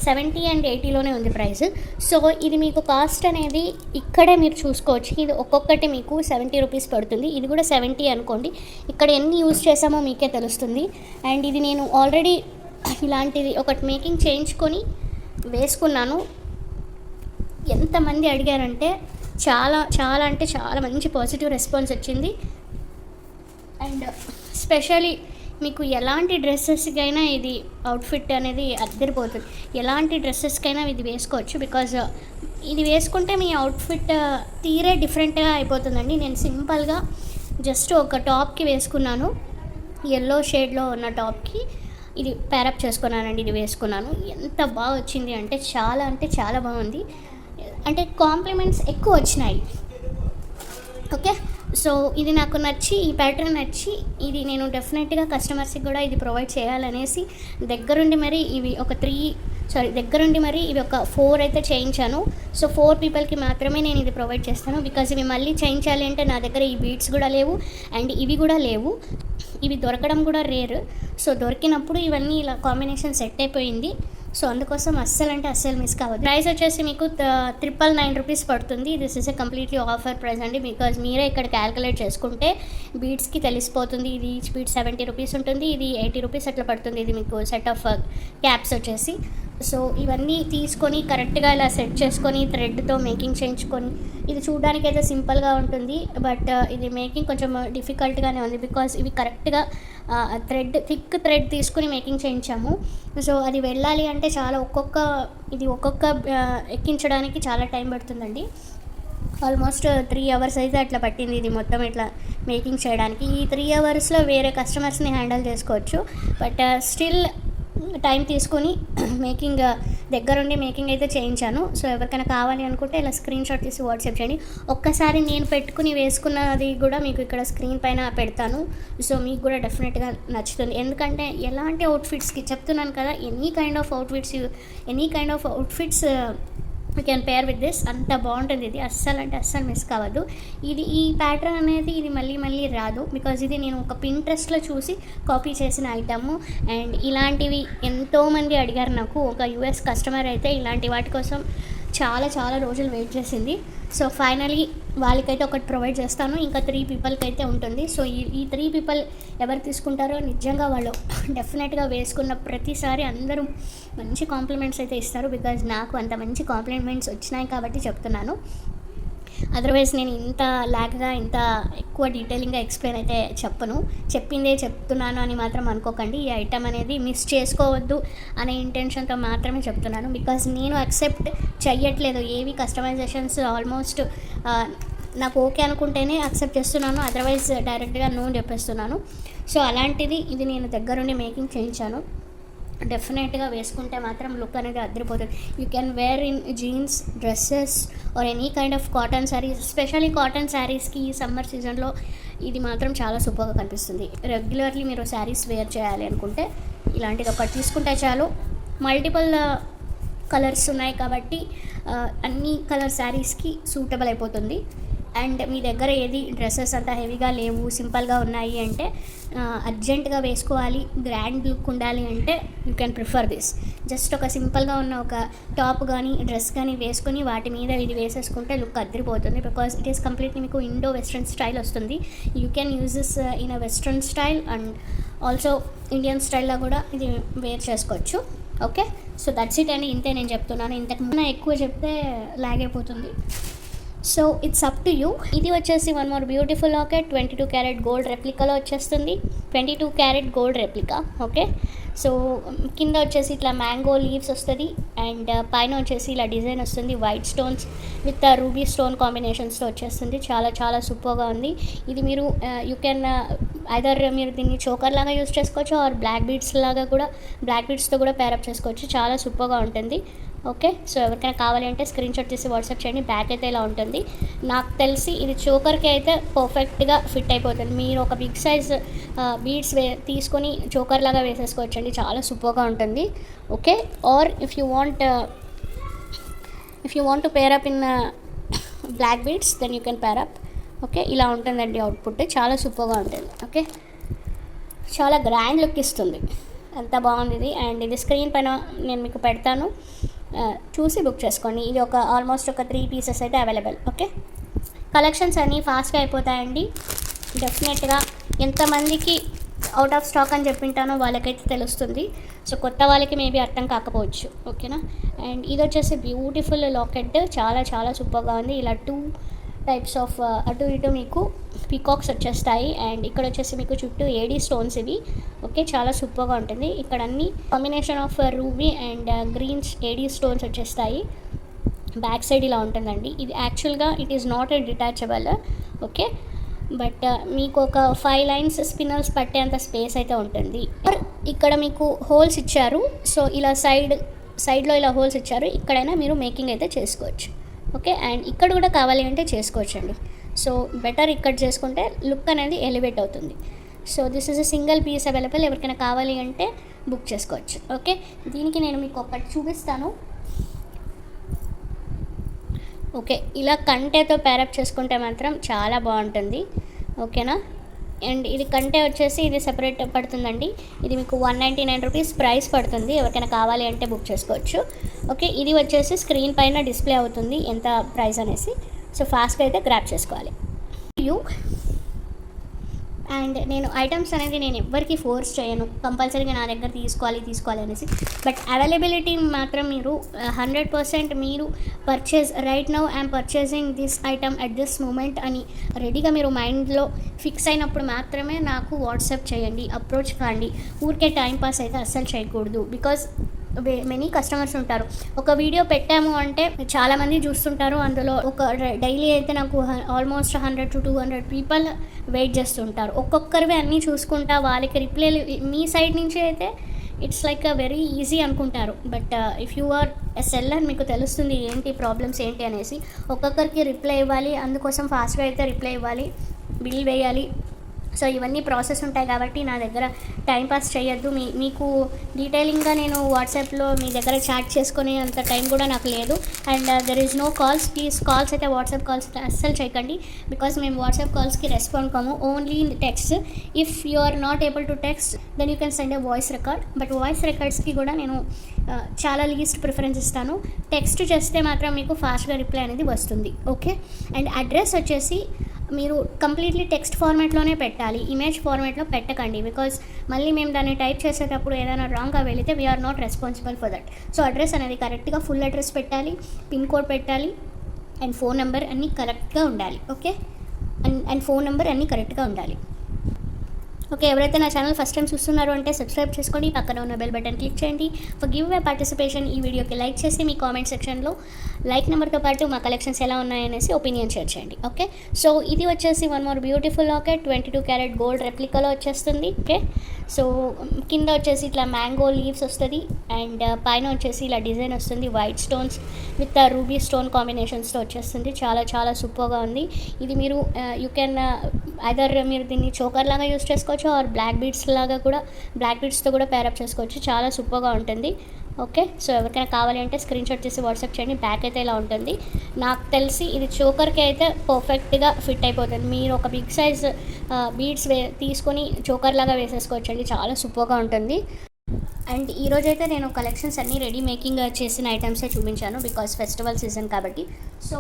70 and 80లోనే ఉంది ప్రైస్. సో ఇది మీకు కాస్ట్ అనేది ఇక్కడే మీరు చూసుకోవచ్చు. ఇది ఒక్కొక్కటి మీకు 70 రూపీస్ పడుతుంది. ఇది కూడా 70 అనుకోండి. ఇక్కడ ఎన్ని యూస్ చేసామో మీకే తెలుస్తుంది. అండ్ ఇది నేను ఆల్రెడీ ఇలాంటిది ఒకటి మేకింగ్ చేయించుకొని వేసుకున్నాను. ఎంతమంది అడిగారంటే అంటే చాలా మంచి పాజిటివ్ రెస్పాన్స్ వచ్చింది. అండ్ స్పెషలీ మీకు ఎలాంటి డ్రెస్సెస్కైనా ఇది అవుట్ఫిట్ అనేది అద్దరిపోతుంది. ఎలాంటి డ్రెస్సెస్కైనా ఇది వేసుకోవచ్చు, బికాజ్ ఇది వేసుకుంటే మీ అవుట్ఫిట్ తీరే డిఫరెంట్గా అయిపోతుందండి. నేను సింపుల్గా జస్ట్ ఒక టాప్కి వేసుకున్నాను, ఎల్లో షేడ్లో ఉన్న టాప్కి ఇది ప్యారప్ చేసుకున్నానండి. ఇది వేసుకున్నాను, ఎంత బాగా వచ్చింది అంటే చాలా బాగుంది. అంటే కాంప్లిమెంట్స్ ఎక్కువ వచ్చినాయి. ఓకే, సో ఇది నాకు నచ్చి, ఈ ప్యాటర్న్ నచ్చి, ఇది నేను డెఫినెట్గా కస్టమర్స్కి కూడా ఇది ప్రొవైడ్ చేయాలనేసి దగ్గరుండి మరి ఇవి ఒక 4 అయితే చేయించాను. సో 4 పీపుల్కి మాత్రమే నేను ఇది ప్రొవైడ్ చేస్తాను, బికాజ్ ఇవి మళ్ళీ చేయించాలి అంటే నా దగ్గర ఈ బీడ్స్ కూడా లేవు అండ్ ఇవి కూడా లేవు. ఇవి దొరకడం కూడా రేర్. సో దొరికినప్పుడు ఇవన్నీ ఇలా కాంబినేషన్ సెట్ అయిపోయింది. సో అందుకోసం అస్సలు మిస్ కావద్దు. ప్రైస్ వచ్చేసి మీకు 999 రూపీస్ పడుతుంది. This is a completely offer price అండి, బికాజ్ మీరే ఇక్కడ క్యాలిక్యులేట్ చేసుకుంటే బీడ్స్కి తెలిసిపోతుంది. ఇది ఈచ్ బీడ్ 70 రూపీస్ ఉంటుంది, ఇది 80 రూపీస్ అట్లా పడుతుంది. ఇది మీకు సెట్ ఆఫ్ క్యాప్స్ వచ్చేసి. సో ఇవన్నీ తీసుకొని కరెక్ట్గా ఇలా సెట్ చేసుకొని థ్రెడ్తో మేకింగ్ చేయించుకొని, ఇది చూడడానికి అయితే సింపుల్గా ఉంటుంది, బట్ ఇది మేకింగ్ కొంచెం డిఫికల్ట్గానే ఉంది, బికాజ్ ఇవి కరెక్ట్గా థిక్ థ్రెడ్ తీసుకుని మేకింగ్ చేయించాము. సో అది వెళ్ళాలి అంటే ఒక్కొక్క ఎక్కించడానికి చాలా టైం పడుతుందండి. ఆల్మోస్ట్ 3 hours అయితే అట్లా పట్టింది ఇది మొత్తం ఇట్లా మేకింగ్ చేయడానికి. ఈ 3 hours వేరే కస్టమర్స్ని హ్యాండిల్ చేసుకోవచ్చు, బట్ స్టిల్ టైం తీసుకొని దగ్గరుండి మేకింగ్ అయితే చేయించాను. సో ఎవరికైనా కావాలి అనుకుంటే ఇలా స్క్రీన్ షాట్ తీసి వాట్సాప్ చేయండి. ఒక్కసారి నేను పెట్టుకుని వేసుకున్నది కూడా మీకు ఇక్కడ స్క్రీన్ పైన పెడతాను. సో మీకు కూడా డెఫినెట్గా నచ్చుతుంది, ఎందుకంటే ఎలాంటి అవుట్ఫిట్స్కి చెప్తున్నాను కదా, any kind of outfits you can pair with this. అంత బాగుంటుంది ఇది, అస్సలు మిస్ కావద్దు. ఈ ప్యాటర్న్ అనేది ఇది మళ్ళీ రాదు, బికాజ్ ఇది నేను ఒక పింట్రెస్ట్లో చూసి కాపీ చేసిన ఐటమ్. అండ్ ఇలాంటివి ఎంతోమంది అడిగారు నాకు. ఒక US కస్టమర్ అయితే ఇలాంటి వాటి కోసం చాలా రోజులు వెయిట్ చేసింది. సో ఫైనలీ వాళ్ళకైతే ఒకటి ప్రొవైడ్ చేస్తాను, ఇంకా 3 పీపుల్కి అయితే ఉంటుంది. సో ఈ 3 పీపుల్ ఎవరు తీసుకుంటారో నిజంగా వాళ్ళు డెఫినెట్గా వేసుకున్న ప్రతిసారి అందరూ మంచి కాంప్లిమెంట్స్ అయితే ఇస్తారు, బికాజ్ నాకు అంత మంచి కాంప్లిమెంట్స్ వచ్చినాయి కాబట్టి చెప్తున్నాను. అదర్వైజ్ నేను ఇంత ఎక్కువ డీటెయిలింగ్గా ఎక్స్ప్లెయిన్ అయితే చెప్పను, చెప్పిందే చెప్తున్నాను అని మాత్రం అనుకోకండి. ఈ ఐటమ్ అనేది మిస్ చేసుకోవద్దు అనే ఇంటెన్షన్తో మాత్రమే చెప్తున్నాను, బికాజ్ నేను యాక్సెప్ట్ చెయ్యట్లేదు ఏవి కస్టమైజేషన్స్. ఆల్మోస్ట్ నాకు ఓకే అనుకుంటేనే యాక్సెప్ట్ చేస్తున్నాను, అదర్వైజ్ డైరెక్ట్గా నో చెప్పేస్తున్నాను. సో అలాంటిది ఇది నేను దగ్గరుండి మేకింగ్ చేయించాను. డెఫినెట్గా వేసుకుంటే మాత్రం లుక్ అనేది అదిరిపోతుంది. You can wear in jeans, dresses or any kind of cotton saris. Especially cotton శారీస్కి ఈ సమ్మర్ సీజన్లో ఇది మాత్రం చాలా సూపర్గా కనిపిస్తుంది. రెగ్యులర్లీ మీరు శారీస్ వేర్ చేయాలి అనుకుంటే ఇలాంటిది ఒకటి తీసుకుంటే చాలు. మల్టిపుల్ కలర్స్ ఉన్నాయి కాబట్టి అన్ని కలర్ శారీస్కి సూటబుల్ అయిపోతుంది. అండ్ మీ దగ్గర ఏది డ్రెస్సెస్ అంత హెవీగా లేవు, సింపుల్గా ఉన్నాయి అంటే, అర్జెంటుగా వేసుకోవాలి, గ్రాండ్ లుక్ ఉండాలి అంటే you can prefer this. Just ఒక సింపుల్గా ఉన్న ఒక టాప్ కానీ డ్రెస్ కానీ వేసుకొని వాటి మీద ఇది వేసేసుకుంటే లుక్ అదిరిపోతుంది. బికాజ్ ఇట్ ఈస్ కంప్లీట్లీ మీకు ఇండో వెస్ట్రన్ స్టైల్ వస్తుంది. You can use this in a western style and also Indian స్టైల్లో కూడా ఇది వేర్ చేసుకోవచ్చు. ఓకే, సో దట్స్ ఇట్ అండి. ఇంతే నేను చెప్తున్నాను. ఇంతకు ముందు ఎక్కువ చెప్తే లాగ్ అయిపోతుంది. So it's up to you. ఇది వచ్చేసి one more beautiful locket 22 carat gold రెప్లికాలో వచ్చేస్తుంది. 22 carat gold replica. Okay, so కింద వచ్చేసి ఇట్లా మ్యాంగో లీవ్స్ వస్తుంది అండ్ పైన వచ్చేసి ఇలా డిజైన్ వస్తుంది. White stones with ruby stone కాంబినేషన్స్తో వచ్చేస్తుంది. చాలా చాలా సూపర్గా ఉంది. ఇది మీరు యూ కెన్ ఐదర్ మీరు దీన్ని చోకర్ లాగా యూజ్ చేసుకోవచ్చు ఆర్ బ్లాక్ బీడ్స్తో కూడా పేరప్ చేసుకోవచ్చు. చాలా సూపర్గా ఉంటుంది. ఓకే, సో ఎవరికైనా కావాలి అంటే స్క్రీన్ షాట్ తీసి వాట్సాప్ చేయండి. బ్యాక్ అయితే ఇలా ఉంటుంది. నాకు తెలిసి ఇది చోకర్కి అయితే పర్ఫెక్ట్గా ఫిట్ అయిపోతుంది. మీరు ఒక బిగ్ సైజ్ బీడ్స్ తీసుకొని చోకర్ లాగా వేసేసుకోవచ్చండి. చాలా సూపర్గా ఉంటుంది. Okay, or if you want to pair up in black beads then you can pair up. Okay, ఇలా ఉంటుందండి అవుట్పుట్. చాలా సూపర్గా ఉంటుంది. ఓకే, చాలా గ్రాండ్ లుక్ ఇస్తుంది. అంత బాగుంది ఇది. అండ్ ఇది స్క్రీన్ పైన నేను మీకు పెడతాను, చూసి బుక్ చేసుకోండి. ఇది ఆల్మోస్ట్ ఒక 3 పీసెస్ అయితే అవైలబుల్. ఓకే, కలెక్షన్స్ అన్నీ ఫాస్ట్గా అయిపోతాయండి. డెఫినెట్గా ఎంతమందికి అవుట్ ఆఫ్ స్టాక్ అని చెప్పింటానో వాళ్ళకైతే తెలుస్తుంది. సో కొత్త వాళ్ళకి మేబీ అర్థం కాకపోవచ్చు. ఓకేనా, అండ్ ఇది వచ్చేసి బ్యూటిఫుల్ లాకెట్. చాలా చాలా సూపర్గా ఉంది. ఇలా 2 టైప్స్ ఆఫ్ అటు ఇటు మీకు పీకాక్స్ వచ్చేస్తాయి. అండ్ ఇక్కడ వచ్చేసి మీకు చుట్టూ ఏడీ స్టోన్స్ ఇవి. ఓకే, చాలా సూపర్గా ఉంటుంది. ఇక్కడ అన్ని combination of ruby and greens AD stones వచ్చేస్తాయి. బ్యాక్ సైడ్ ఇలా ఉంటుందండి. ఇది యాక్చువల్గా it is not a detachable. Okay, but మీకు ఒక 5 లైన్స్ స్పిన్నర్స్ పట్టేంత స్పేస్ అయితే ఉంటుంది. ఇక్కడ మీకు హోల్స్ ఇచ్చారు. సో ఇలా సైడ్లో ఇలా హోల్స్ ఇచ్చారు. ఇక్కడైనా మీరు మేకింగ్ అయితే చేసుకోవచ్చు. ఓకే, అండ్ ఇక్కడ కూడా కావాలి అంటే చేసుకోవచ్చండి. సో బెటర్ ఇక్కడ చేసుకుంటే లుక్ అనేది ఎలివేట్ అవుతుంది. So this is a single piece available. ఎవరికైనా కావాలి అంటే బుక్ చేసుకోవచ్చు. ఓకే, దీనికి నేను మీకు ఒకటి చూపిస్తాను. ఓకే, ఇలా కంటెతో పేరప్ చేసుకుంటే మాత్రం చాలా బాగుంటుంది. ఓకేనా, అండ్ ఇది కంటే వచ్చేసి ఇది సెపరేట్ పడుతుందండి. ఇది మీకు 199 రూపీస్ ప్రైస్ పడుతుంది. ఎవరికైనా కావాలి అంటే బుక్ చేసుకోవచ్చు. ఓకే, ఇది వచ్చేసి స్క్రీన్ పైన డిస్ప్లే అవుతుంది ఎంత ప్రైస్ అనేసి. సో ఫాస్ట్గా అయితే గ్రాప్ చేసుకోవాలి. అండ్ నేను ఐటమ్స్ అనేది నేను ఎవ్వరికి ఫోర్స్ చేయను, కంపల్సరీగా నా దగ్గర తీసుకోవాలి అనేసి. బట్ అవైలబిలిటీ మాత్రం మీరు 100% మీరు purchase right now I'm purchasing this item at this moment అని రెడీగా మీరు మైండ్లో ఫిక్స్ అయినప్పుడు మాత్రమే నాకు వాట్సాప్ చేయండి, అప్రోచ్ కాండి. ఊరికే టైంపాస్ అయితే అస్సలు చేయకూడదు. బికాజ్ మెనీ కస్టమర్స్ ఉంటారు. ఒక వీడియో పెట్టాము అంటే చాలామంది చూస్తుంటారు. అందులో ఒక డైలీ అయితే నాకు ఆల్మోస్ట్ 100 to 200 పీపుల్ వెయిట్ చేస్తుంటారు. ఒక్కొక్కరివి అన్నీ చూసుకుంటా వాళ్ళకి రిప్లై మీ సైడ్ నుంచి అయితే it's like a very easy అనుకుంటారు. But if you are a seller మీకు తెలుస్తుంది ఏంటి ప్రాబ్లమ్స్ ఏంటి అనేసి. ఒక్కొక్కరికి రిప్లై ఇవ్వాలి, అందుకోసం ఫాస్ట్గా అయితే రిప్లై ఇవ్వాలి, బిల్ వేయాలి. సో ఇవన్నీ ప్రాసెస్ ఉంటాయి కాబట్టి నా దగ్గర టైంపాస్ చేయొద్దు. మీకు డీటెయిలింగ్గా నేను వాట్సాప్లో మీ దగ్గర చాట్ చేసుకునే అంత టైం కూడా నాకు లేదు. And there is no calls. Please calls అయితే వాట్సాప్ కాల్స్ అస్సలు చేయకండి. బికాస్ మేము వాట్సాప్ కాల్స్కి రెస్పాండ్ కాము, only text. If you are not able to text then you can send a voice record. But voice రికార్డ్స్కి కూడా నేను చాలా లీస్ట్ ప్రిఫరెన్స్ ఇస్తాను. టెక్స్ట్ చేస్తే మాత్రం మీకు ఫాస్ట్గా రిప్లై అనేది వస్తుంది. ఓకే, అండ్ అడ్రస్ వచ్చేసి మీరు కంప్లీట్లీ టెక్స్ట్ ఫార్మాట్లోనే పెట్టాలి, ఇమేజ్ ఫార్మాట్లో పెట్టకండి. బికాజ్ మళ్ళీ మేము దాన్ని టైప్ చేసేటప్పుడు ఏదైనా రాంగ్గా వెళితే we're not responsible for that. So address అనేది కరెక్ట్గా ఫుల్ అడ్రస్ పెట్టాలి, పిన్ కోడ్ పెట్టాలి, అండ్ ఫోన్ నెంబర్ అన్నీ కరెక్ట్గా ఉండాలి. ఓకే, అండ్ ఫోన్ నెంబర్ అన్నీ కరెక్ట్గా ఉండాలి. ఓకే, ఎవరైతే నా ఛానల్ ఫస్ట్ టైం చూస్తున్నారో అంటే సబ్స్క్రైబ్ చేసుకోండి, పక్కన ఉన్న బెల్ బటన్ క్లిక్ చేయండి. ఫర్ గివ్ అవే పార్టిసిపేషన్ ఈ వీడియోకి లైక్ చేసి మీ కామెంట్ సెక్షన్లో లైక్ నెంబర్తో పాటు మా కలెక్షన్స్ ఎలా ఉన్నాయనేసి ఒపీనియన్ షేర్ చేయండి. ఓకే, సో ఇది వచ్చేసి one more beautiful locket 22 carat gold రెప్లికాలో వచ్చేస్తుంది. ఓకే, సో కింద వచ్చేసి ఇట్లా మ్యాంగో లీవ్స్ వస్తుంది అండ్ పైన వచ్చేసి ఇలా డిజైన్ వస్తుంది, white stones with ruby stone కాంబినేషన్స్తో వచ్చేస్తుంది. చాలా చాలా సూపర్గా ఉంది. ఇది మీరు యూ కెన్ ఐదర్ మీరు దీన్ని చోకర్ లాగా యూస్ చేసుకోవచ్చు ఆర్ బ్లాక్ బీడ్స్తో కూడా పేరప్ చేసుకోవచ్చు. చాలా సూపర్గా ఉంటుంది. ఓకే, సో ఎవరికైనా కావాలి అంటే స్క్రీన్ షాట్ చేసి వాట్సాప్ చేయండి. బ్యాక్ అయితే ఇలా ఉంటుంది. నాకు తెలిసి ఇది చోకర్కి అయితే పర్ఫెక్ట్గా ఫిట్ అయిపోతుంది. మీరు ఒక బిగ్ సైజ్ బీడ్స్ తీసుకొని చోకర్ లాగా వేసేసుకోవచ్చు అండి. చాలా సూపర్గా ఉంటుంది. అండ్ ఈరోజైతే నేను కలెక్షన్స్ అన్నీ రెడీ మేకింగ్ చేసిన ఐటమ్సే చూపించాను బికాస్ ఫెస్టివల్ సీజన్ కాబట్టి. సో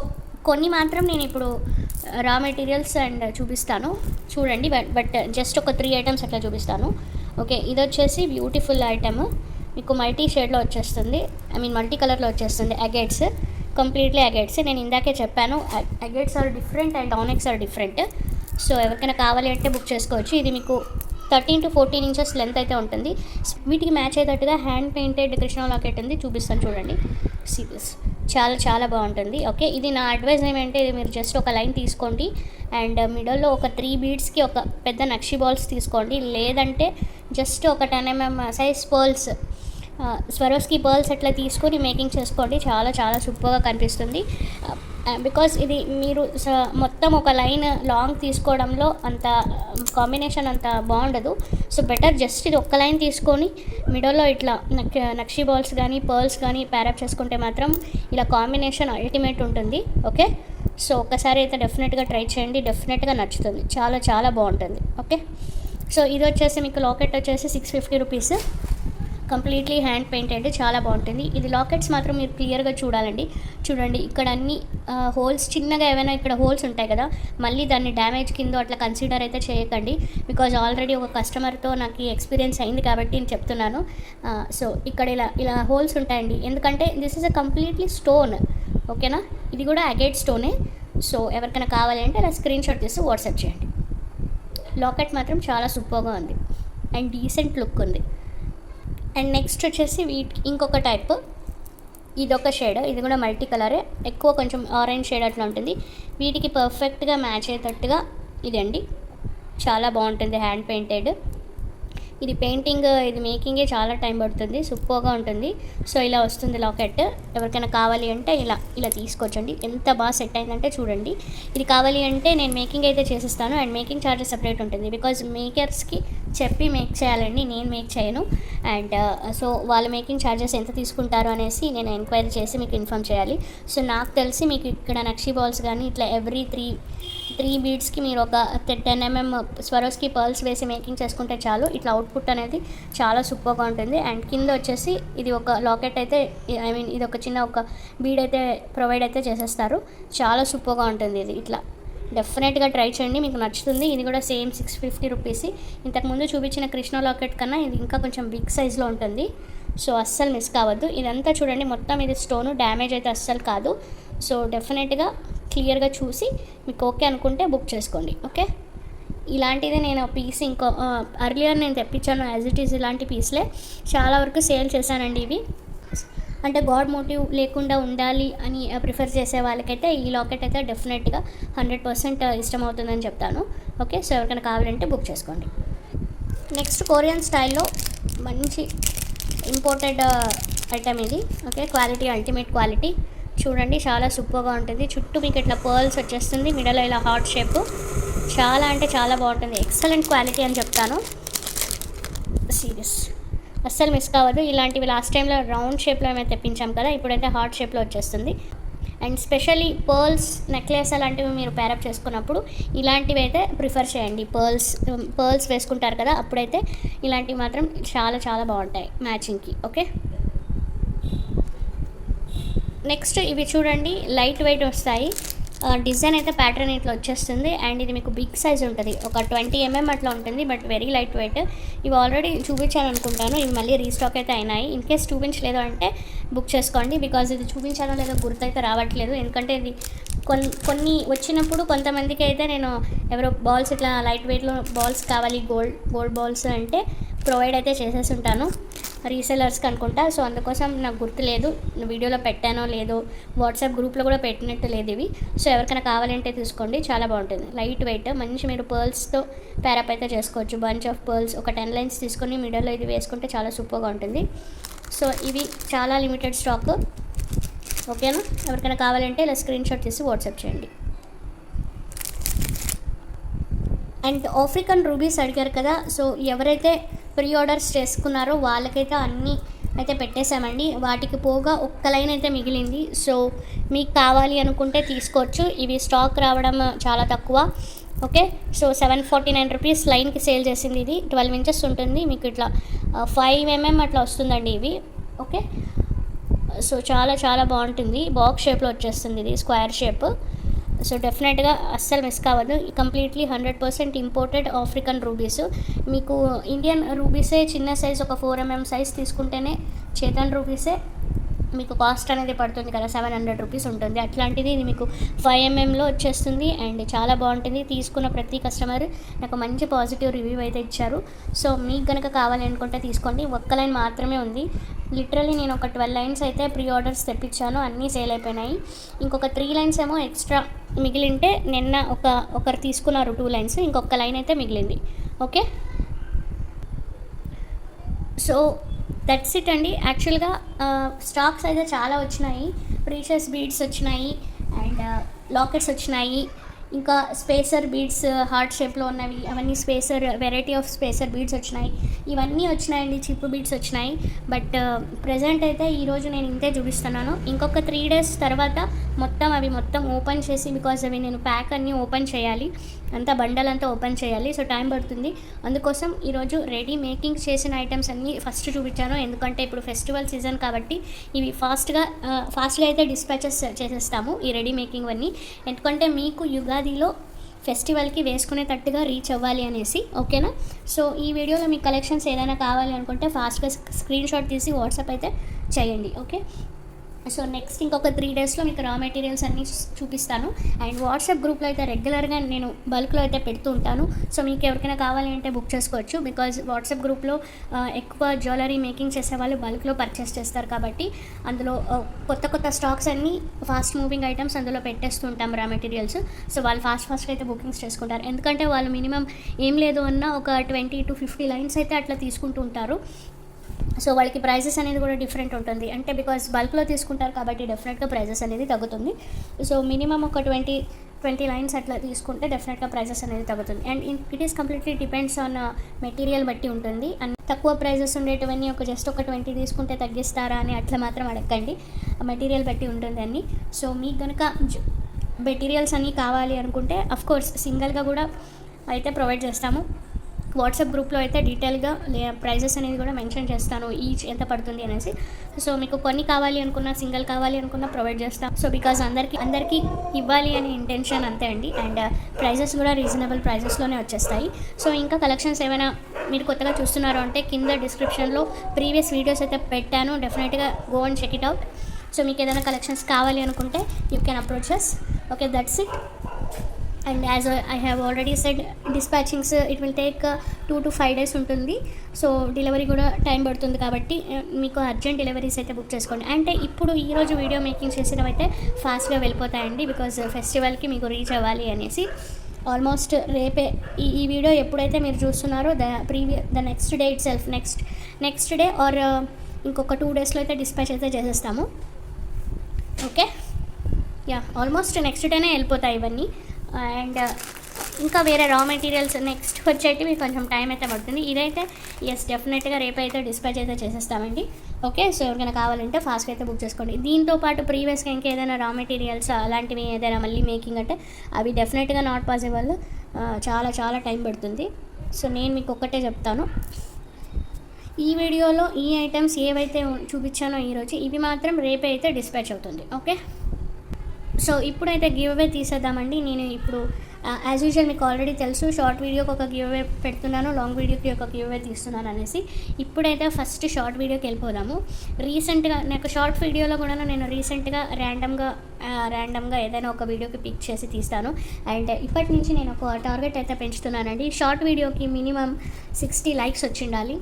కొన్ని మాత్రం నేను ఇప్పుడు రా మెటీరియల్స్ అండ్ చూపిస్తాను చూడండి. బట్ జస్ట్ ఒక 3 ఐటమ్స్ అట్లా చూపిస్తాను. ఓకే, ఇది వచ్చేసి బ్యూటిఫుల్ ఐటమ్, మీకు మల్టీ షేడ్లో వచ్చేస్తుంది, మల్టీ కలర్లో వచ్చేస్తుంది. Agates, completely agates. నేను ఇందాకే చెప్పాను agates are different and onyx are different. So ఎవరికైనా కావాలి అంటే బుక్ చేసుకోవచ్చు. ఇది మీకు 13 to 14 ఇంచెస్ లెంత్ అయితే ఉంటుంది. వీటికి మ్యాచ్ అయ్యేటట్టుగా హ్యాండ్ పెయింటెడ్ కృష్ణ లాకెట్ ఉంది, చూపిస్తాను చూడండి. సీరియస్ చాలా చాలా బాగుంటుంది. ఓకే, ఇది నా అడ్వైజ్ ఏమంటే ఇది మీరు జస్ట్ ఒక లైన్ తీసుకోండి అండ్ మిడిల్లో ఒక 3 బీడ్స్కి ఒక పెద్ద నక్షి బాల్స్ తీసుకోండి. లేదంటే జస్ట్ ఒక 10 mm size pearls, Swarovski pearls అట్లా తీసుకొని మేకింగ్ చేసుకోండి. చాలా చాలా సూపర్గా కనిపిస్తుంది. బికాస్ ఇది మీరు మొత్తం ఒక లైన్ లాంగ్ తీసుకోవడంలో అంత కాంబినేషన్ అంత బాగుండదు. సో బెటర్ జస్ట్ ఇది ఒక్క లైన్ తీసుకొని మిడిల్లో ఇట్లా నక్షి బాల్స్ కానీ పర్ల్స్ కానీ ప్యారప్ చేసుకుంటే మాత్రం ఇలా కాంబినేషన్ అల్టిమేట్ ఉంటుంది. ఓకే, సో ఒక్కసారి అయితే డెఫినెట్గా ట్రై చేయండి, డెఫినెట్గా నచ్చుతుంది. చాలా చాలా బాగుంటుంది. ఓకే, సో ఇది వచ్చేసి మీకు లాకెట్ వచ్చేసి 650 రూపీస్, కంప్లీట్లీ హ్యాండ్ పెయింటెడ్, చాలా బాగుంటుంది. ఇది లాకెట్స్ మాత్రం మీరు క్లియర్గా చూడండి. ఇక్కడ అన్ని హోల్స్ చిన్నగా ఏమైనా ఇక్కడ హోల్స్ ఉంటాయి కదా, మళ్ళీ దాన్ని డ్యామేజ్ కింద అట్లా కన్సిడర్ అయితే చేయకండి. బికాజ్ ఆల్రెడీ ఒక కస్టమర్తో నాకు ఈ ఎక్స్పీరియన్స్ అయింది కాబట్టి నేను చెప్తున్నాను. సో ఇక్కడ ఇలా హోల్స్ ఉంటాయండి, ఎందుకంటే this is a completely stone. ఓకేనా, ఇది కూడా అగేట్ స్టోనే. సో ఎవరికైనా కావాలి అంటే అలా స్క్రీన్ షాట్ చేసి వాట్సాప్ చేయండి. లాకెట్ మాత్రం చాలా సూపర్గా ఉంది అండ్ డీసెంట్ లుక్ ఉంది. అండ్ నెక్స్ట్ వచ్చేసి ఇంకొక టైప్, ఇదొక షేడ్, ఇది కూడా మల్టీ కలరే, ఎక్కువ కొంచెం ఆరెంజ్ షేడ్ అట్లా ఉంటుంది. వీటికి పర్ఫెక్ట్గా మ్యాచ్ అయ్యేటట్టుగా ఇదండి, చాలా బాగుంటుంది. హ్యాండ్ పెయింటెడ్, ఇది పెయింటింగ్ ఇది మేకింగే చాలా టైం పడుతుంది, సూపర్గా ఉంటుంది. సో ఇలా వస్తుంది లాకెట్. ఎవరికైనా కావాలి అంటే ఇలా తీసుకోవచ్చండి. ఎంత బాగా సెట్ అయిందంటే చూడండి. ఇది కావాలి అంటే నేను మేకింగ్ అయితే చేసిస్తాను అండ్ మేకింగ్ ఛార్జెస్ సపరేట్ ఉంటుంది. బికాజ్ మేకర్స్కి చెప్పి మేక్ చేయాలండి, నేను మేక్ చేయను. అండ్ సో వాళ్ళ మేకింగ్ ఛార్జెస్ ఎంత తీసుకుంటారు అనేసి నేను ఎంక్వైరీ చేసి మీకు ఇన్ఫామ్ చేయాలి. సో నాకు తెలిసి మీకు ఇక్కడ నక్షి బాల్స్ కానీ ఇట్లా ఎవ్రీ 3 బీడ్స్కి మీరు ఒక 10 mm స్వరోస్కి పర్ల్స్ వేసి మేకింగ్ చేసుకుంటే చాలు. ఇట్లా అవుట్పుట్ అనేది చాలా సూపర్గా ఉంటుంది. అండ్ కింద వచ్చేసి ఇది ఒక లాకెట్ అయితే ఇది ఒక చిన్న ఒక బీడ్ అయితే ప్రొవైడ్ అయితే చేసేస్తారు. చాలా సూపర్గా ఉంటుంది ఇది. ఇట్లా డెఫినెట్గా ట్రై చేయండి, మీకు నచ్చుతుంది. ఇది కూడా సేమ్ 650 రూపీస్. ఇంతకుముందు చూపించిన కృష్ణ లాకెట్ కన్నా ఇది ఇంకా కొంచెం బిగ్ సైజ్లో ఉంటుంది. సో అస్సలు మిస్ కావద్దు. ఇదంతా చూడండి, మొత్తం ఇది స్టోను, డ్యామేజ్ అయితే అస్సలు కాదు. సో డెఫినెట్గా క్లియర్గా చూసి మీకు ఓకే అనుకుంటే బుక్ చేసుకోండి. ఓకే, ఇలాంటిదే నేను పీస్ ఇంకో అర్లియర్ నేను తెప్పించాను యాజ్ ఇట్ ఈస్. ఇలాంటి పీస్లే చాలా వరకు సేల్ చేశానండి. ఇవి అంటే గాడ్ మోటివ్ లేకుండా ఉండాలి అని ప్రిఫర్ చేసే వాళ్ళకైతే ఈ లాకెట్ అయితే డెఫినెట్గా 100% ఇష్టమవుతుందని చెప్తాను. ఓకే, సో ఎవరికైనా కావాలంటే బుక్ చేసుకోండి. నెక్స్ట్ కొరియన్ స్టైల్లో మంచి ఇంపోర్టెడ్ ఐటమ్ ఇది. ఓకే, క్వాలిటీ అల్టిమేట్ క్వాలిటీ చూడండి, చాలా సూపర్గా ఉంటుంది. చుట్టూ మీకు ఇట్లా పర్ల్స్ వచ్చేస్తుంది, మిడిల్లో ఇలా హార్ట్ షేప్, చాలా అంటే చాలా బాగుంటుంది. ఎక్సలెంట్ క్వాలిటీ అని చెప్తాను. సీరియస్ అస్సలు మిస్ కావద్దు. ఇలాంటివి లాస్ట్ టైంలో రౌండ్ షేప్లో ఏమైతే తెప్పించాం కదా, ఇప్పుడైతే హార్ట్ షేప్లో వచ్చేస్తుంది. అండ్ స్పెషల్లీ పర్ల్స్ నెక్లెస్ అలాంటివి మీరు ప్యారప్ చేసుకున్నప్పుడు ఇలాంటివి అయితే ప్రిఫర్ చేయండి. పర్ల్స్ వేసుకుంటారు కదా, అప్పుడైతే ఇలాంటివి మాత్రం చాలా చాలా బాగుంటాయి మ్యాచింగ్కి. ఓకే, నెక్స్ట్ ఇవి చూడండి, లైట్ వెయిట్ వస్తాయి. డిజైన్ అయితే ప్యాటర్న్ ఇట్లా వచ్చేస్తుంది. అండ్ ఇది మీకు బిగ్ సైజ్ ఉంటుంది, ఒక 20 mm అట్లా ఉంటుంది, బట్ వెరీ లైట్ వెయిట్. ఇవి ఆల్రెడీ చూపించాను అనుకుంటాను, ఇవి మళ్ళీ రీస్టాక్ అయితే అయినాయి. ఇన్ కేస్ చూపించలేదు అంటే బుక్ చేసుకోండి, బికాజ్ ఇది చూపించానో లేదో గుర్తయితే రావట్లేదు. ఎందుకంటే ఇది కొన్ని వచ్చినప్పుడు కొంతమందికి అయితే నేను ఎవరో బాల్స్ ఇట్లా లైట్ వెయిట్లో బాల్స్ కావాలి గోల్డ్ బాల్స్ అంటే ప్రొవైడ్ అయితే చేసేసి ఉంటాను. రీసెలర్స్కి అనుకుంటా. సో అందుకోసం నాకు గుర్తులేదు వీడియోలో పెట్టానో లేదో, వాట్సాప్ గ్రూప్లో కూడా పెట్టినట్టు లేదు ఇవి. సో ఎవరికైనా కావాలంటే తీసుకోండి, చాలా బాగుంటుంది. లైట్ వెయిట్, మంచి మీరు పర్ల్స్తో ప్యారప్ అయితే చేసుకోవచ్చు. బంచ్ ఆఫ్ పర్ల్స్ ఒక 10 లైన్స్ తీసుకొని మిడిల్లో ఇది వేసుకుంటే చాలా సూపర్గా ఉంటుంది. సో ఇవి చాలా లిమిటెడ్ స్టాక్, ఓకేనా? ఎవరికైనా కావాలంటే ఇలా స్క్రీన్ షాట్ తీసి వాట్సాప్ చేయండి. అండ్ ఆఫ్రికన్ రూబీస్ అడిగారు కదా, సో ఎవరైతే ప్రీ ఆర్డర్స్ చేసుకున్నారో వాళ్ళకైతే అన్నీ అయితే పెట్టేశామండి. వాటికి పోగా ఒక్క లైన్ అయితే మిగిలింది. సో మీకు కావాలి అనుకుంటే తీసుకోవచ్చు. ఇవి స్టాక్ రావడం చాలా తక్కువ, ఓకే. సో 749 రూపీస్ లైన్కి సేల్ చేసింది. ఇది 12 ఇంచెస్ ఉంటుంది, మీకు ఇట్లా 5 mm అట్లా వస్తుందండి ఇవి, ఓకే. సో చాలా చాలా బాగుంటుంది, బాక్స్ షేప్లో వచ్చేస్తుంది ఇది, స్క్వేర్ షేప్. సో డెఫినెట్గా అస్సలు మిస్ కావద్దు. Completely 100% imported African rubies. మీకు ఇండియన్ రూబీసే చిన్న సైజ్ ఒక 4 mm సైజ్ తీసుకుంటేనే చేతన్ రూబీసే మీకు కాస్ట్ అనేది పడుతుంది కదా, 700 రూపీస్ ఉంటుంది. అట్లాంటిది ఇది మీకు 5 mmలో వచ్చేస్తుంది అండ్ చాలా బాగుంటుంది. తీసుకున్న ప్రతి కస్టమర్ నాకు మంచి పాజిటివ్ రివ్యూ అయితే ఇచ్చారు. సో మీకు కనుక కావాలి అనుకుంటే తీసుకోండి. ఒక్క లైన్ మాత్రమే ఉంది. లిటరలీ నేను ఒక 12 లైన్స్ అయితే ప్రీ ఆర్డర్స్ తెప్పించాను, అన్నీ సేల్ అయిపోయినాయి. ఇంకొక 3 లైన్స్ ఏమో ఎక్స్ట్రా మిగిలింటే నిన్న ఒకరు తీసుకున్నారు 2 లైన్స్, ఇంకొక లైన్ అయితే మిగిలింది, ఓకే. సో దట్స్ ఇట్ అండి. యాక్చువల్గా స్టాక్స్ అయితే చాలా వచ్చినాయి. ప్రీషియస్ బీడ్స్ వచ్చినాయి అండ్ లాకెట్స్ వచ్చినాయి, ఇంకా స్పేసర్ బీడ్స్ హార్ట్ షేప్లో ఉన్నవి, అవన్నీ spacer variety of spacer beads వచ్చినాయి. ఇవన్నీ వచ్చినాయండి, చిప్ బీడ్స్ వచ్చినాయి. బట్ ప్రజెంట్ అయితే ఈరోజు నేను ఇంతే చూపిస్తున్నాను. ఇంకొక 3 days తర్వాత అవి మొత్తం ఓపెన్ చేసి, బికాజ్ అవి నేను ప్యాక్ అన్నీ ఓపెన్ చేయాలి, అంతా బండల్ అంతా ఓపెన్ చేయాలి. సో టైం పడుతుంది. అందుకోసం ఈరోజు రెడీ మేకింగ్ చేసిన ఐటమ్స్ అన్నీ ఫస్ట్ చూపించాను. ఎందుకంటే ఇప్పుడు ఫెస్టివల్ సీజన్ కాబట్టి ఇవి ఫాస్ట్గా అయితే డిస్పాచెస్ చేసేస్తాము ఈ రెడీ మేకింగ్ అన్నీ. ఎందుకంటే మీకు యుగాదిలో ఫెస్టివల్కి వేసుకునేటట్టుగా రీచ్ అవ్వాలి అనేసి, ఓకేనా? సో ఈ వీడియోలో మీకు కలెక్షన్స్ ఏదైనా కావాలి అనుకుంటే ఫాస్ట్గా స్క్రీన్ షాట్ తీసి వాట్సాప్ అయితే చేయండి, ఓకే. సో నెక్స్ట్ ఇంకొక 3 daysలో మీకు రా మెటీరియల్స్ అన్నీ చూపిస్తాను. అండ్ వాట్సాప్ గ్రూప్లో అయితే రెగ్యులర్గా నేను బల్క్లో అయితే పెడుతూ ఉంటాను. సో మీకు ఎవరికైనా కావాలి అంటే బుక్ చేసుకోవచ్చు. బికాజ్ వాట్సాప్ గ్రూప్లో ఎక్కువ జ్యువెలరీ మేకింగ్ చేసే వాళ్ళు బల్క్లో పర్చేస్ చేస్తారు కాబట్టి అందులో కొత్త స్టాక్స్ అన్నీ ఫాస్ట్ మూవింగ్ ఐటమ్స్ అందులో పెట్టేస్తుంటాం రా మెటీరియల్స్. సో వాళ్ళు ఫాస్ట్గా అయితే బుకింగ్స్ చేసుకుంటారు. ఎందుకంటే వాళ్ళు మినిమం ఏం లేదు అన్న ఒక 20 to 50 లైన్స్ అయితే అట్లా తీసుకుంటూ ఉంటారు. సో వాళ్ళకి ప్రైజెస్ అనేది కూడా డిఫరెంట్ ఉంటుంది. అంటే బికాజ్ బల్క్లో తీసుకుంటారు కాబట్టి డెఫినెట్గా ప్రైజెస్ అనేది తగ్గుతుంది. సో మినిమం ఒక 20 లైన్స్ అట్లా తీసుకుంటే డెఫినెట్గా ప్రైజెస్ అనేది తగ్గుతుంది. And it is completely depends on material బట్టి ఉంటుంది. అండ్ తక్కువ ప్రైజెస్ ఉండేటివన్నీ జస్ట్ ఒక 20 తీసుకుంటే తగ్గిస్తారా అని అట్లా మాత్రం అడగండి, మెటీరియల్ బట్టి ఉంటుంది అన్నీ. సో మీకు కనుక మెటీరియల్స్ అన్నీ కావాలి అనుకుంటే అఫ్కోర్స్ సింగిల్గా కూడా అయితే ప్రొవైడ్ చేస్తాము. వాట్సాప్ గ్రూప్లో అయితే డీటెయిల్గా ప్రైజెస్ అనేది కూడా మెన్షన్ చేస్తాను, ఈచ్ ఎంత పడుతుంది అనేసి. సో మీకు కొన్ని కావాలి అనుకున్నా, సింగిల్ కావాలి అనుకున్నా ప్రొవైడ్ చేస్తాం. సో బికాజ్ అందరికీ ఇవ్వాలి అనే ఇంటెన్షన్ అంతే అండి. అండ్ ప్రైజెస్ కూడా రీజనబుల్ ప్రైజెస్లోనే వచ్చేస్తాయి. సో ఇంకా కలెక్షన్స్ ఏమైనా మీరు కొత్తగా చూస్తున్నారు అంటే కింద డిస్క్రిప్షన్లో ప్రీవియస్ వీడియోస్ అయితే పెట్టాను, డెఫినెట్గా go and check it out. So మీకు ఏదైనా కలెక్షన్స్ కావాలి అనుకుంటే you can approach us, okay. That's it. And as I have already said, dispatchings it will take 2 to 5 days ఉంటుంది. సో డెలివరీ కూడా టైం పడుతుంది కాబట్టి మీకు అర్జెంట్ డెలివరీస్ అయితే బుక్ చేసుకోండి. అంటే ఇప్పుడు ఈరోజు వీడియో మేకింగ్ చేసినవైతే ఫాస్ట్గా వెళ్ళిపోతాయండి, బికాజ్ ఫెస్టివల్కి మీకు రీచ్ అవ్వాలి అనేసి. ఆల్మోస్ట్ రేపే ఈ వీడియో ఎప్పుడైతే మీరు చూస్తున్నారో the next day it self, next day or ఇంకొక 2 daysలో అయితే డిస్పాచ్ అయితే చేసేస్తాము, ఓకే. యా ఆల్మోస్ట్ నెక్స్ట్ డేనే వెళ్ళిపోతాయి ఇవన్నీ. అండ్ ఇంకా వేరే రా మెటీరియల్స్ నెక్స్ట్ వచ్చేటి మీకు కొంచెం టైం అయితే పడుతుంది. ఇదైతే డెఫినెట్గా రేపు అయితే డిస్పాచ్ అయితే చేసేస్తామండి, ఓకే. సో ఎవరికైనా కావాలంటే ఫాస్ట్గా అయితే బుక్ చేసుకోండి. దీంతో పాటు ప్రీవియస్గా ఇంకా ఏదైనా రా మెటీరియల్స్ అలాంటివి ఏదైనా మళ్ళీ మేకింగ్ అంటే అవి డెఫినెట్గా నాట్ పాసిబుల్, చాలా టైం పడుతుంది. సో నేను మీకు ఒక్కటే చెప్తాను, ఈ వీడియోలో ఈ ఐటమ్స్ ఏవైతే చూపించానో ఈరోజు ఇవి మాత్రం రేపే అయితే డిస్పాచ్ అవుతుంది, ఓకే. సో ఇప్పుడైతే గివ్ అవే తీసేద్దామండి. నేను ఇప్పుడు యాజ్ యూజువల్ మీకు ఆల్రెడీ తెలుసు, షార్ట్ వీడియోకి ఒక గివ్ అవే పెడుతున్నాను, లాంగ్ వీడియోకి ఒక గివ్ అవే తీస్తున్నాను అనేసి. ఇప్పుడైతే ఫస్ట్ షార్ట్ వీడియోకి వెళ్ళిపోదాము. రీసెంట్గా నాకు షార్ట్ వీడియోలో కూడా నేను రీసెంట్గా ర్యాండమ్గా ఏదైనా ఒక వీడియోకి పిక్ చేసి తీస్తాను. అండ్ ఇప్పటి నుంచి నేను ఒక టార్గెట్ అయితే పెంచుతున్నానండి. షార్ట్ వీడియోకి మినిమం 60 likes వచ్చిండాలి.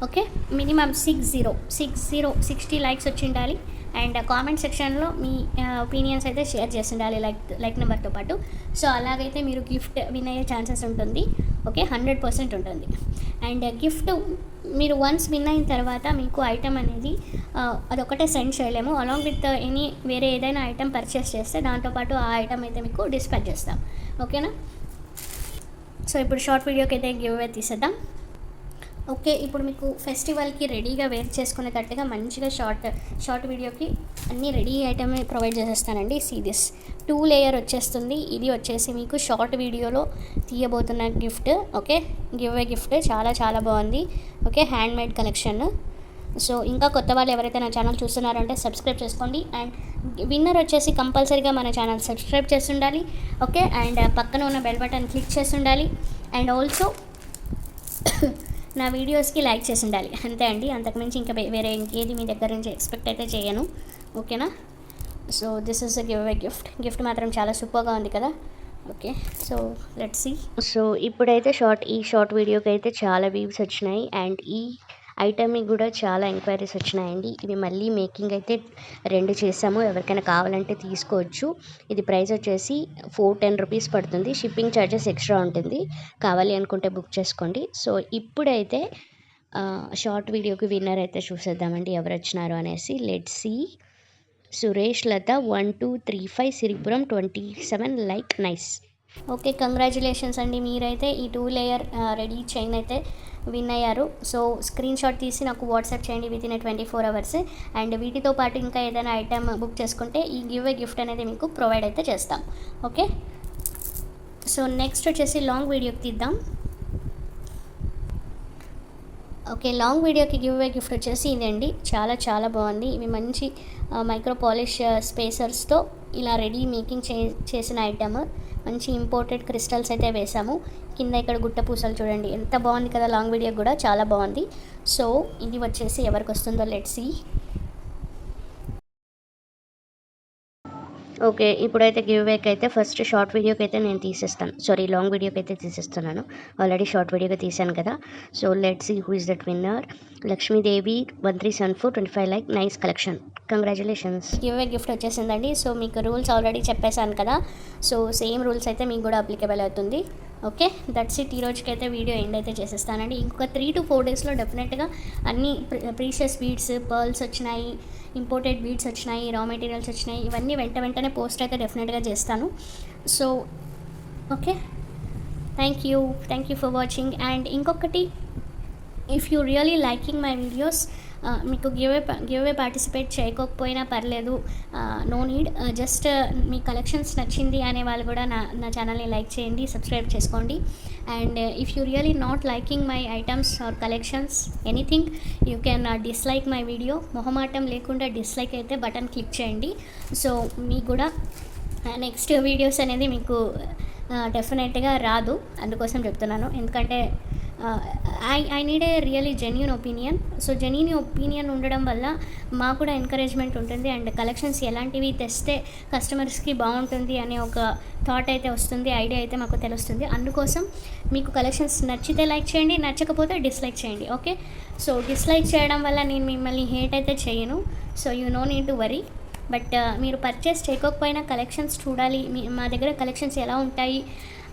ఓకే, మినిమం 60 లైక్స్ వచ్చి ఉండాలి. అండ్ కామెంట్ సెక్షన్లో మీ ఒపీనియన్స్ అయితే షేర్ చేసి ఉండాలి లైక్ నెంబర్తో పాటు. సో అలాగైతే మీరు గిఫ్ట్ విన్ అయ్యే ఛాన్సెస్ ఉంటుంది. ఓకే, 100% ఉంటుంది. అండ్ గిఫ్ట్ మీరు వన్స్ విన్ అయిన తర్వాత మీకు ఐటమ్ అనేది అదొకటే సెండ్ చేయలేము. అలాంగ్ విత్ వేరే ఏదైనా ఐటమ్ పర్చేస్ చేస్తే దాంతోపాటు ఆ ఐటమ్ అయితే మీకు డిస్పాచ్ చేస్తాం. ఓకేనా? సో ఇప్పుడు షార్ట్ వీడియోకి అయితే గివ్ అవే తీసేద్దాం. ఓకే, ఇప్పుడు మీకు ఫెస్టివల్కి రెడీగా వేర్ చేసుకునేటట్టుగా మంచిగా షార్ట్ వీడియోకి అన్నీ రెడీ ఐటమ్ ప్రొవైడ్ చేసేస్తానండి. దిస్ 2 లేయర్ వచ్చేస్తుంది. ఇది వచ్చేసి మీకు షార్ట్ వీడియోలో తీయబోతున్న గిఫ్ట్. ఓకే, గివ్ అవే గిఫ్ట్ చాలా చాలా బాగుంది. Okay, hand made collection. So ఇంకా కొత్త వాళ్ళు ఎవరైతే నా ఛానల్ చూస్తున్నారంటే సబ్స్క్రైబ్ చేసుకోండి. అండ్ విన్నర్ వచ్చేసి కంపల్సరీగా మన ఛానల్ సబ్స్క్రైబ్ చేసి ఉండాలి. ఓకే, అండ్ పక్కన ఉన్న బెల్ బటన్ క్లిక్ చేసి ఉండాలి. అండ్ ఆల్సో నా వీడియోస్కి లైక్ చేసి ఉండాలి. అంతే అండి, అంతకుమించి ఇంకా వేరే ఇంకేది మీ దగ్గర నుంచి ఎక్స్పెక్ట్ అయితే చేయను. ఓకేనా? So this is a give away gift మాత్రం చాలా సూపర్గా ఉంది కదా. Okay, so let's see. So ఇప్పుడైతే ఈ షార్ట్ వీడియోకి అయితే చాలా వ్యూస్ వచ్చినాయి. అండ్ ఈ ఐటమ్కి కూడా చాలా ఎంక్వైరీస్ వచ్చినాయండి. ఇవి మళ్ళీ మేకింగ్ అయితే 2 చేసాము. ఎవరికైనా కావాలంటే తీసుకోవచ్చు. ఇది ప్రైస్ వచ్చేసి 410 రూపీస్ పడుతుంది. షిప్పింగ్ ఛార్జెస్ ఎక్స్ట్రా ఉంటుంది. కావాలి అనుకుంటే బుక్ చేసుకోండి. సో ఇప్పుడైతే షార్ట్ వీడియోకి విన్నర్ అయితే చూసేద్దామండి ఎవరు వచ్చినారు అనేసి. Let's see. Suresh Latha 1235 Siripuram 27 like nice. Okay, congratulations అండి. మీరైతే ఈ 2 లేయర్ రెడీ చైన్ అయితే విన్ అయ్యారు. సో స్క్రీన్ షాట్ తీసి నాకు వాట్సాప్ చేయండి వితిన్ 24 అవర్స్. అండ్ వీటితో పాటు ఇంకా ఏదైనా ఐటమ్ బుక్ చేసుకుంటే ఈ గివ్ అవే గిఫ్ట్ అనేది మీకు ప్రొవైడ్ అయితే చేస్తాం. ఓకే, సో నెక్స్ట్ వచ్చేసి లాంగ్ వీడియోకి తీద్దాం. ఓకే, లాంగ్ వీడియోకి గివ్ అవే గిఫ్ట్ వచ్చేసి ఇదండి. చాలా చాలా బాగుంది. ఇవి మంచి మైక్రో పాలిష్ స్పేసర్స్తో ఇలా రెడీ మేకింగ్ చేసిన ఐటమ్. మంచి ఇంపోర్టెడ్ క్రిస్టల్స్ అయితే వేసాము. కింద ఇక్కడ గుట్ట పూసలు చూడండి, ఎంత బాగుంది కదా. లాంగ్ వీడియో కూడా చాలా బాగుంది. సో ఇది వచ్చేసి ఎవరికి వస్తుందో లెట్స్ సీ. ఓకే, ఇప్పుడైతే గివ్ అవేకి అయితే ఫస్ట్ షార్ట్ వీడియోకి అయితే నేను తీసేస్తాను. లాంగ్ వీడియోకి అయితే తీసేస్తున్నాను. ఆల్రెడీ షార్ట్ వీడియోకి తీసాను కదా. So let's see who is that winner. Lakshmidevi 1374 25 like nice collection. Congratulations. Give away gift వచ్చేసిందండి. సో మీకు రూల్స్ ఆల్రెడీ చెప్పేశాను కదా. సో సేమ్ రూల్స్ అయితే మీకు కూడా అప్లికబుల్ అవుతుంది. Okay, that's it. ఈ రోజుకైతే వీడియో ఎండ్ అయితే చేసేస్తానండి. ఇంకొక 3 to 4 డేస్లో డెఫినెట్గా అన్ని ప్రీషియస్ బీడ్స్, పర్ల్స్ వచ్చినాయి, ఇంపోర్టెడ్ బీడ్స్ వచ్చినాయి, రా మెటీరియల్స్ వచ్చినాయి. ఇవన్నీ వెంటనే పోస్ట్ అయితే డెఫినెట్గా చేస్తాను. So okay, thank you for watching. And ఇంకొకటి, if you really liking my videos, మీకు గివ్ అవే పార్టిసిపేట్ చేయకపోయినా పర్లేదు, నో నీడ్. జస్ట్ మీ కలెక్షన్స్ నచ్చింది అనే వాళ్ళు కూడా నా ఛానల్ని లైక్ చేయండి, సబ్స్క్రైబ్ చేసుకోండి. And if you really not liking my items or collections anything, you can dislike my video. మొహమాటం లేకుండా డిస్లైక్ అయితే బటన్ క్లిక్ చేయండి. సో మీకు కూడా నెక్స్ట్ వీడియోస్ అనేది మీకు డెఫినెట్గా రాదు. అందుకోసం చెప్తున్నాను. ఎందుకంటే I need a really genuine opinion. So genuine opinion ఉండడం వల్ల మాకు కూడా ఎంకరేజ్మెంట్ ఉంటుంది. అండ్ కలెక్షన్స్ ఎలాంటివి తెస్తే కస్టమర్స్కి బాగుంటుంది అనే ఒక థాట్ అయితే వస్తుంది, ఐడియా అయితే మాకు తెలుస్తుంది. అందుకోసం మీకు కలెక్షన్స్ నచ్చితే లైక్ చేయండి, నచ్చకపోతే డిస్లైక్ చేయండి. ఓకే, సో డిస్లైక్ చేయడం వల్ల నేను మిమ్మల్ని హేట్ అయితే చేయను. So you know need to worry. But మీరు పర్చేస్ చేయకపోయినా కలెక్షన్స్ చూడాలి, మా దగ్గర కలెక్షన్స్ ఎలా ఉంటాయి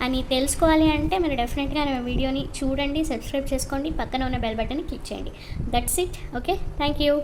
అని తెలుసుకోవాలి అంటే మీరు డెఫినెట్గా నా వీడియోని చూడండి, సబ్స్క్రైబ్ చేసుకోండి, పక్కన ఉన్న బెల్ బటన్ని క్లిక్ చేయండి. That's it. Okay, thank you.